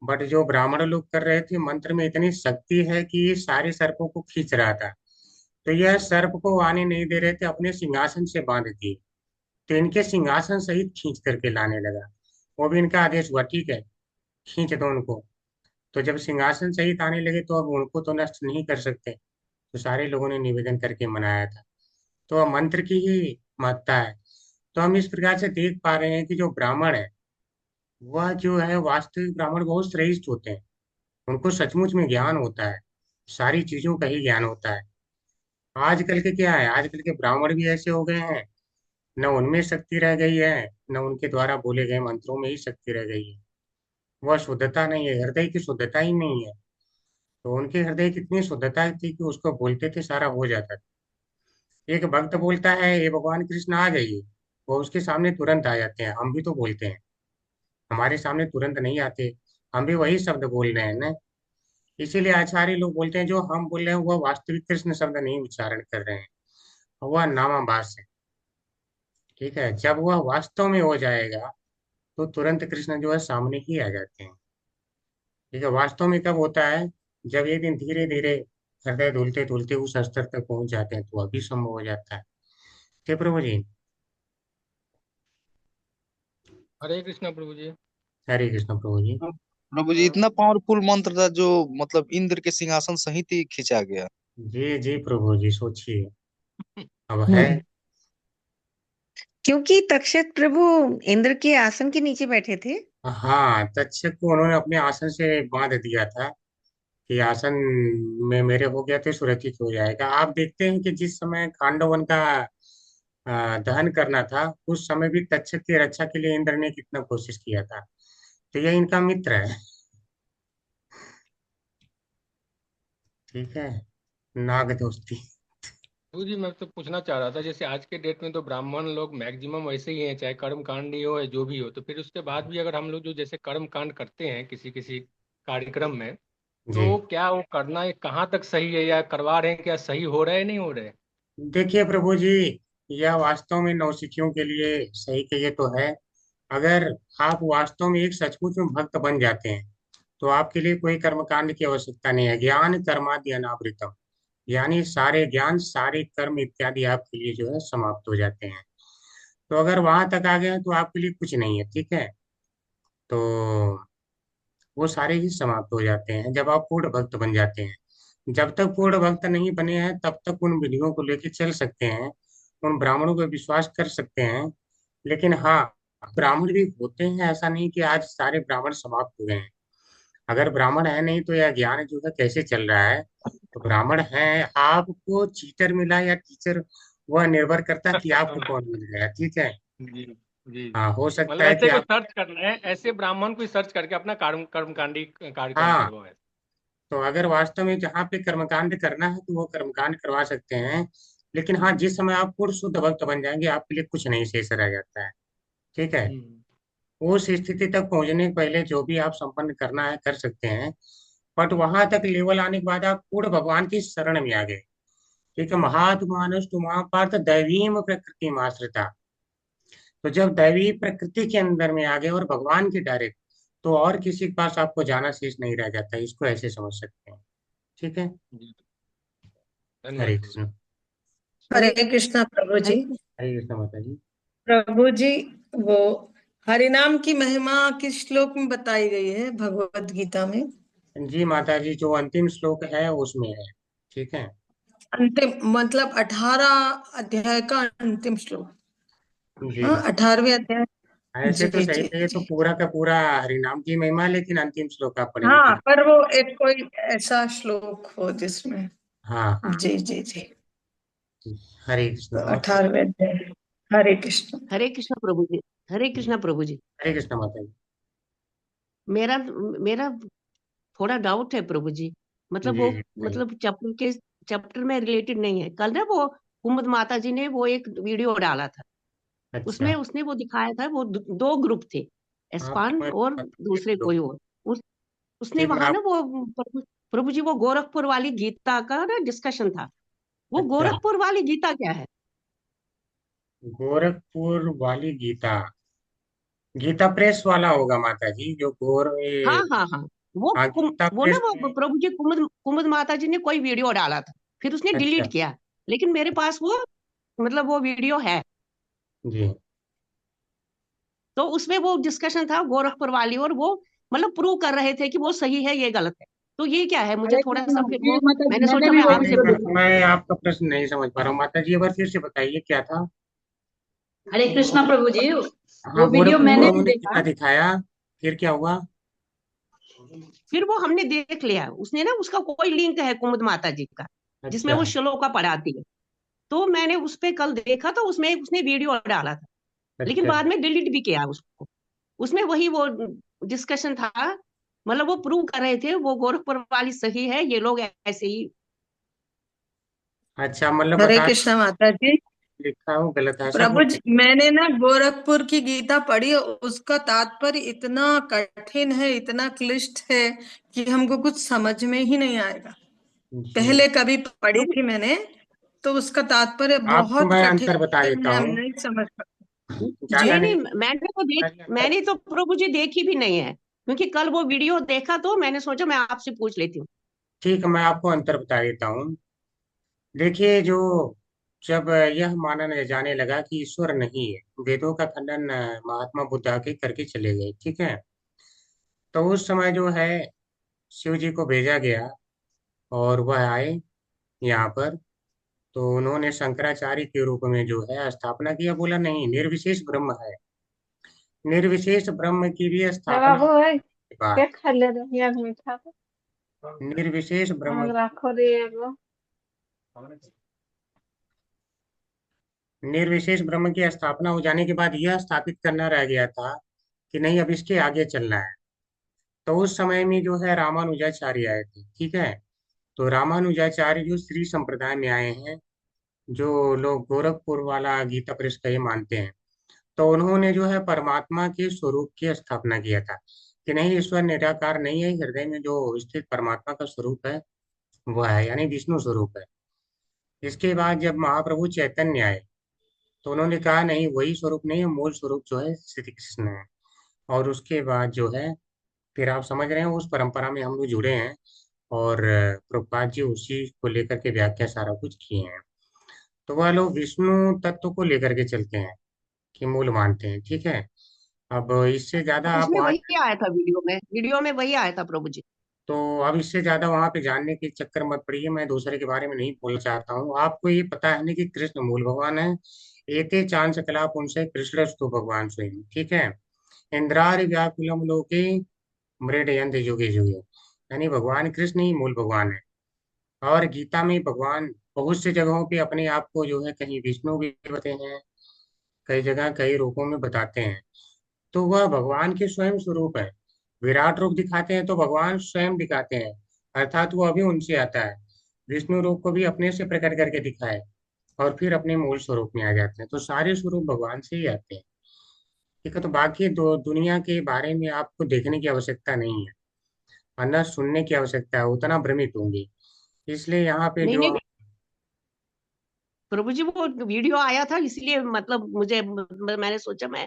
बट जो ब्राह्मण लोग कर रहे थे, मंत्र में इतनी शक्ति है कि ये सारे सर्पों को खींच रहा था। तो यह सर्प को आने नहीं दे रहे थे, अपने सिंहासन से बांध दिए। तो इनके सिंहासन सहित खींच करके लाने लगा। वो भी इनका आदेश हुआ, ठीक है खींच दो उनको। तो जब सिंहासन सहित आने लगे तो अब उनको तो नष्ट नहीं कर सकते, तो सारे लोगों ने निवेदन करके मनाया था। तो मंत्र की ही महत्ता है। तो हम इस प्रकार से देख पा रहे हैं कि जो ब्राह्मण है, वह जो है वास्तविक ब्राह्मण बहुत श्रेष्ठ होते हैं। उनको सचमुच में ज्ञान होता है, सारी चीजों का ही ज्ञान होता है। आजकल के क्या है, आजकल के ब्राह्मण भी ऐसे हो गए हैं, न उनमें शक्ति रह गई है, न उनके द्वारा बोले गए मंत्रों में ही शक्ति रह गई है। वह शुद्धता नहीं है, हृदय की शुद्धता ही नहीं है। तो उनके हृदय की इतनी शुद्धता थी कि उसको बोलते थे सारा हो जाता था। एक भक्त बोलता है ये भगवान कृष्ण आ जाइए, वो उसके सामने तुरंत आ जाते हैं। हम भी तो बोलते हैं, हमारे सामने तुरंत नहीं आते, हम भी वही शब्द बोल रहे हैं ना। इसीलिए आचार्य लोग बोलते हैं जो हम बोल रहे हैं वह वास्तविक कृष्ण शब्द नहीं उच्चारण कर रहे हैं, वह नामाभास है। ठीक है, जब वह वास्तव में हो जाएगा तो तुरंत कृष्ण जो है सामने ही आ जाते हैं। ठीक है, वास्तव में कब होता है, जब एक दिन धीरे धीरे हृदय धुलते धुलते उस स्तर तक पहुंच जाते हैं तो अभी संभव हो जाता है। ठीक प्रभु जी। हरे कृष्णा प्रभु जी। हरे कृष्ण प्रभु जी। प्रभु जी इतना पावरफुल मंत्र था जो मतलब इंद्र के सिंहासन सहित ही खींचा गया। जी जी प्रभु जी, सोचिए अब है। हम्म। क्योंकि तक्षक प्रभु इंद्र के आसन के नीचे बैठे थे। हाँ, तक्षक को उन्होंने अपने आसन से बांध दिया था कि आसन में मेरे हो गया तो सुरक्षित हो जाएगा। आप देखते हैं कि जिस समय खांडवन का दहन करना था, उस समय भी तक्षक की रक्षा के लिए इंद्र ने कितना कोशिश किया था। तो यह इनका मित्र है। ठीक है, नाग दोस्ती। प्रभु जी मैं तो पूछना चाह रहा था, जैसे आज के डेट में तो ब्राह्मण लोग मैक्सिमम वैसे ही हैं, चाहे कर्म कांड ही हो या जो भी हो, तो फिर उसके बाद भी अगर हम लोग जो जैसे कर्म कांड करते हैं किसी किसी कार्यक्रम में, जी तो क्या वो करना ये कहाँ तक सही है, या करवा रहे हैं, क्या सही हो रहा है नहीं हो रहा है? देखिए प्रभु जी, यह वास्तव में नौसिखियों के लिए सही के ये तो है। अगर आप वास्तव में एक सचमुच में भक्त बन जाते हैं तो आपके लिए कोई कर्मकांड की आवश्यकता नहीं है। ज्ञान कर्मादि अनावृतम, यानी सारे ज्ञान सारे कर्म इत्यादि आपके लिए जो है समाप्त हो जाते हैं। तो अगर वहां तक आ गए हैं तो आपके लिए कुछ नहीं है। ठीक है, तो वो सारे ही समाप्त हो जाते हैं जब आप पूर्ण भक्त बन जाते हैं। जब तक पूर्ण भक्त नहीं बने हैं तब तक उन विधियों को लेकर चल सकते हैं, उन ब्राह्मणों पर विश्वास कर सकते हैं। लेकिन हाँ, ब्राह्मण भी होते हैं, ऐसा नहीं कि आज सारे ब्राह्मण समाप्त हो गए हैं। अगर ब्राह्मण है नहीं तो यह ज्ञान जो है कैसे चल रहा है। तो ब्राह्मण है, आपको चीटर मिला या टीचर, वह निर्भर करता है कि आपको कौन मिल गया। ठीक है, जी जी जी। हाँ हो सकता मतलब है कि ऐसे को आप, सर्च करना है, ऐसे ब्राह्मण को सर्च करके अपना कर्मकांडी कार्यक्रम हाँ, करवाओ। तो अगर वास्तव में जहाँ पे कर्मकांड करना है तो वो कर्मकांड करवा सकते हैं। लेकिन हाँ, जिस समय आप पूर्ण शुद्ध भक्त बन जाएंगे आपके लिए कुछ नहीं शेष रह जाता है। ठीक है, हम्म। उस स्थिति तक पहुंचने के पहले जो भी आप संपन्न करना है कर सकते हैं। बट वहां तक लेवल आने के बाद आप पूर्ण भगवान की शरण में आ गए। ठीक है, महात्मानस तुमा पार्थ दैवीम प्रकृति आश्रिता। तो जब दैवी प्रकृति के अंदर में आ गए और भगवान के डायरेक्ट, तो और किसी के पास आपको जाना शेष नहीं रह जाता। इसको ऐसे समझ सकते हैं। ठीक है, जी धन्यवाद हरे प्रभु जी। कृष्ण। हरे कृष्णा प्रभु जी। हरे कृष्ण माता जी। प्रभु जी, वो हरिनाम की महिमा किस श्लोक में बताई गई है भगवत गीता में? जी माता जी, जो अंतिम श्लोक है उसमें है। ठीक है, अंतिम मतलब 18 अध्याय का अंतिम श्लोक। जी हाँ, 18वें अध्याय। ऐसे जी तो सही जी थे, ये तो जी। पूरा का पूरा हरिनाम की महिमा, लेकिन अंतिम श्लोक आप पढ़ेंगे हाँ, तो। पर वो एक कोई ऐसा श्लोक हो जिसमें। हाँ, जी जी जी। हरे कृष्ण तो और कुछ। 18वें अध्याय। हरे कृष्ण। हरे कृष्ण प्रभु जी। हरे कृष्ण प्रभु जी। हरे कृष्ण माता जी। मेरा मेरा थोड़ा डाउट है प्रभु जी। मतलब जी वो जी बताइए। मतलब चैप्टर में रिलेटेड नहीं है। कल ना वो कुमुद माता जी ने वो एक वीडियो डाला था, उसमें अच्छा, उसने वो दिखाया था, वो दो ग्रुप थे, आप एस्पान मैं और दूसरे दो, कोई और। उसने ठीक, मैं वहां आप, ना वो प्रभु जी वो गोरखपुर वाली गीता का ना डिस्कशन था। वो अच्छा, गोरखपुर वाली गीता क्या है? गोरखपुर वाली गीता, गीता प्रेस वाला होगा माता जी, जो हाँ हाँ हाँ, हाँ, गीता वो ना प्रेस वो में। प्रभु जी कुमुद कुमुद माता जी ने कोई वीडियो डाला था, फिर उसने अच्छा, डिलीट किया, लेकिन मेरे पास वो मतलब वो वीडियो है। जी, तो उसमें वो डिस्कशन था गोरखपुर वाली, और वो मतलब प्रूव कर रहे थे कि वो सही है, ये गलत है। तो ये क्या है, मुझे हरे थोड़ा कृष्णा सा फिर जी, वो मतलब मैंने मैंने सोचा भी मैं वो नहीं, आपसे वीडियो पूछ। देखा। मैं आपका प्रश्न नहीं समझ पा रहा हूँ माता जी, एक बार फिर से बताइए क्या था। हरे कृष्णा प्रभु जी, हाँ, वो वीडियो गोरखपुर मैंने में भी उन्होंने देखा। गीता दिखाया, फिर क्या हुआ? फिर वो हमने देख लिया, उसने ना उसका कोई लिंक है कुमुद माता जी का, जिसमें अच्छा, वो श्लोका पढ़ाती है। तो मैंने उस पे कल देखा, तो उसमें उसने वीडियो डाला था, लेकिन अच्छा, बाद में डिलीट भी किया उसको। उसमें वही वो डिस्कशन था, मतलब वो प्रूव कर रहे थे वो गोरखपुर वाली सही है, ये लोग ऐसे ही। अच्छा, मतलब हरे बता, कृष्णा माता जी। लिखा हूँ गलत है, ऐसा प्रभु बोल जी, मैंने ना गोरखपुर की गीता पढ़ी, उसका तात्पर्य इतना कठिन है, इतना क्लिष्ट है कि हमको कुछ समझ में ही नहीं आएगा। जी, पहले कभी पढ़ी थी मैंने, तो उसका तात्पर्य आपको बहुत मैं अंतर बता कठिन देता है, हम हूँ, नहीं समझ पाते जी। ज्यादा नहीं नहीं, नहीं, मैंने तो प्रभु जी देखी भी नहीं है, क्योंकि कल वो वीडियो देखा तो मैंने सोचा मैं आपसे पूछ लेती हूँ। ठीक है, मैं आपको अंतर बता देता हूँ। देखिए, जो जब यह माना जाने लगा कि ईश्वर नहीं है, वेदों का खंडन महात्मा बुद्ध आके करके चले गए, ठीक है। तो उस समय जो है शिव जी को भेजा गया, और वह आए यहाँ पर। तो उन्होंने शंकराचार्य के रूप में जो है स्थापना किया, बोला नहीं, निर्विशेष ब्रह्म है। निर्विशेष ब्रह्म की भी स्थापना बाबू है, के बाद, क्या खा ले रही है मीठा को? निर्विशेष ब्रह्म, रखो रे एगो। निर्विशेष ब्रह्म की स्थापना हो जाने के बाद यह स्थापित करना रह गया था कि नहीं, अब इसके आगे चलना है। तो उस समय में जो है रामानुजाचार्य आए थे, ठीक है। तो रामानुजाचार्य जो श्री संप्रदाय में आए हैं, जो लोग गोरखपुर वाला गीता प्रेस का ये मानते हैं, तो उन्होंने जो है परमात्मा के स्वरूप की स्थापना किया था कि नहीं, ईश्वर निराकार नहीं है, हृदय में जो स्थित परमात्मा का स्वरूप है वह है, यानी विष्णु स्वरूप है। इसके बाद जब महाप्रभु चैतन्य आए, तो उन्होंने कहा नहीं, वही स्वरूप नहीं है, मूल स्वरूप जो है श्री कृष्ण है। और उसके बाद जो है, फिर आप समझ रहे हैं, उस परंपरा में हम लोग जुड़े हैं, और प्रभुपाद जी उसी को लेकर के व्याख्या सारा कुछ किए हैं। तो वह लोग विष्णु तत्व को लेकर के चलते हैं कि मूल मानते हैं, ठीक है। अब इससे ज्यादा तो आप उसमें वहाँ, वही आया था, वीडियो में वही आया था प्रभु जी। तो अब इससे ज्यादा वहां पे जानने के चक्कर मत पड़िए, मैं दूसरे के बारे में नहीं बोलना चाहता हूँ। आपको ये पता है ना कि कृष्ण मूल भगवान है। एते चांस कला पुंसे कृष्णस्तु भगवान स्वयं, ठीक है। इंद्रारि व्याकुलम लोके मृडयन्त युगे युगे, यानी भगवान कृष्ण ही मूल भगवान है। और गीता में भगवान बहुत से जगहों पे अपने आप को जो है कहीं विष्णु भी बताते हैं, कई जगह कई रूपों में बताते हैं। तो वह भगवान के स्वयं स्वरूप है। विराट रूप दिखाते हैं तो भगवान स्वयं दिखाते हैं, अर्थात वो अभी उनसे आता है। विष्णु रूप को भी अपने से प्रकट करके दिखाए, और फिर अपने मूल स्वरूप में आ जाते हैं। तो सारे स्वरूप भगवान से ही आते हैं, ठीक है। तो बाकी दुनिया के बारे में आपको देखने की आवश्यकता नहीं है, और न सुनने की आवश्यकता है, उतना भ्रमित होंगे। इसलिए यहाँ पे नहीं जो, नहीं प्रभु जी, वो वीडियो आया था इसलिए मतलब मुझे मैंने सोचा मैं,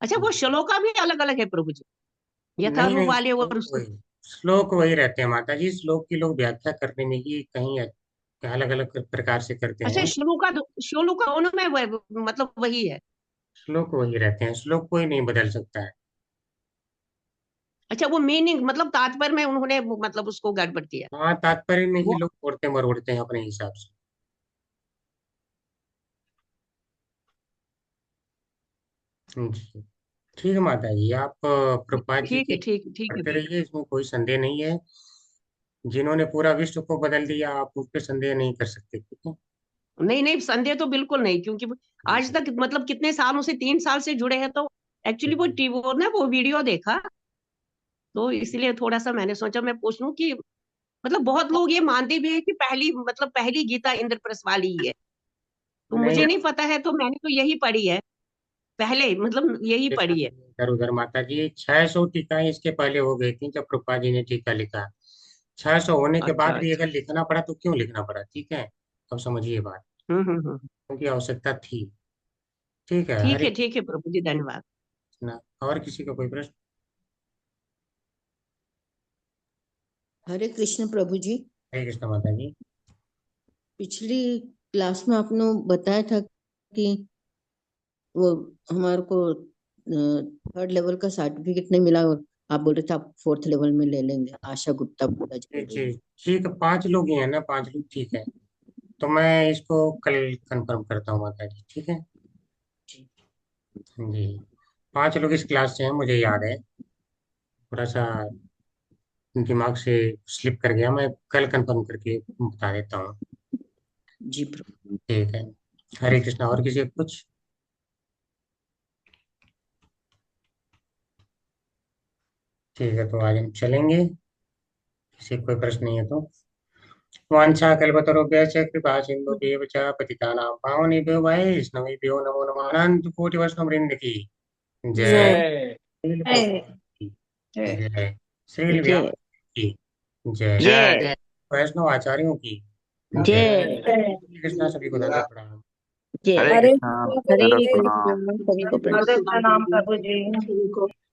अच्छा वो श्लोका भी अलग अलग है प्रभु जी, नहीं यथारूप नहीं, वाले श्लोक और वही, श्लोक वही रहते हैं माता जी। श्लोक की लोग व्याख्या करने में ही कहीं अलग अलग प्रकार से करते अच्छा हैं। श्लोका दोनों में मतलब वही है। श्लोक वही रहते हैं, श्लोक कोई नहीं बदल सकता है। अच्छा वो मीनिंग मतलब तात्पर्य में उन्होंने मतलब उसको गड़बड़ किया। हाँ, तात्पर्य में ही वो लोग तोड़ते मरोड़ते हैं अपने हिसाब से। जी, ठीक है माता जी, आप प्रभुपाद जी ठीक की है, ठीक है पढ़ते भैया। रहिए, इसमें कोई संदेह नहीं है। जिन्होंने पूरा विश्व को बदल दिया, आप उस पर संदेह नहीं कर सकते, ठीक है। नहीं नहीं, संदेह तो बिल्कुल नहीं, क्योंकि आज जी, तक मतलब कितने सालों से 3 साल से जुड़े हैं, तो एक्चुअली वो जी, टीवो ने वो वीडियो देखा, तो इसलिए थोड़ा सा मैंने सोचा मैं पूछ लूं कि मतलब बहुत लोग ये मानते भी है कि पहली मतलब पहली गीता इंद्रप्रस्थ वाली ही है। तो नहीं मुझे नहीं पता है, तो मैंने तो यही पढ़ी है पहले, मतलब यही पढ़ी है। इधर उधर माता जी, 600 टीकाएं इसके पहले हो गई थी जब प्रभुपाद जी ने टीका लिखा। 600 होने के अच्छा बाद भी अच्छा। अगर लिखना पड़ा तो क्यों लिखना पड़ा, ठीक है। अब समझिए बात, हम्म। क्योंकि आवश्यकता थी। ठीक है, हरे ठीक है प्रभु जी, धन्यवाद। कृष्णा। और किसी का कोई प्रश्न? हरे कृष्ण प्रभु जी। हरे कृष्णा माता जी। पिछली क्लास में आपने बताया था कि वो हमारे को 3rd लेवल का सर्टिफिकेट नहीं मिला, और आप बोल रहे थे आप 4th लेवल में ले लेंगे। आशा गुप्ता बोला जी बोल रही है। ठीक है, 5 लोग ही हैं ना, 5 लोग, ठीक है। तो मैं इसको कल कंफर्म करता हूँ माता जी, ठीक है जी। 5 लोग इस क्लास से हैं, मुझे याद है, थोड़ा सा दिमाग से स्लिप कर गया। मैं कल कंफर्म करके बता देता हूँ। जी प्रभु। ठीक है, हरे कृष्णा। और किसी को कुछ? ठीक है, तो आज हम चलेंगे, किसी को कोई प्रश्न नहीं है तो। वाञ्छा कल्पतरुभ्यश्च कृपा सिन्धुभ्येव च पतितानां पावनेभ्यो वैष्णवेभ्यो नमो नमः। अनंत कोटि वैष्णव वृंद की जय। जय श्रील जय प्रभुपाद की जय जय। श्रील जय व्यास की जय। जय वैष्णव आचार्यों की जय। जय जय। श्री कृष्णा, सभी को दंडवत प्रणाम। जय। हरे हरे कृष्ण कृष्ण, सभी को प्रणाम। प्रणाम प्रभु जी।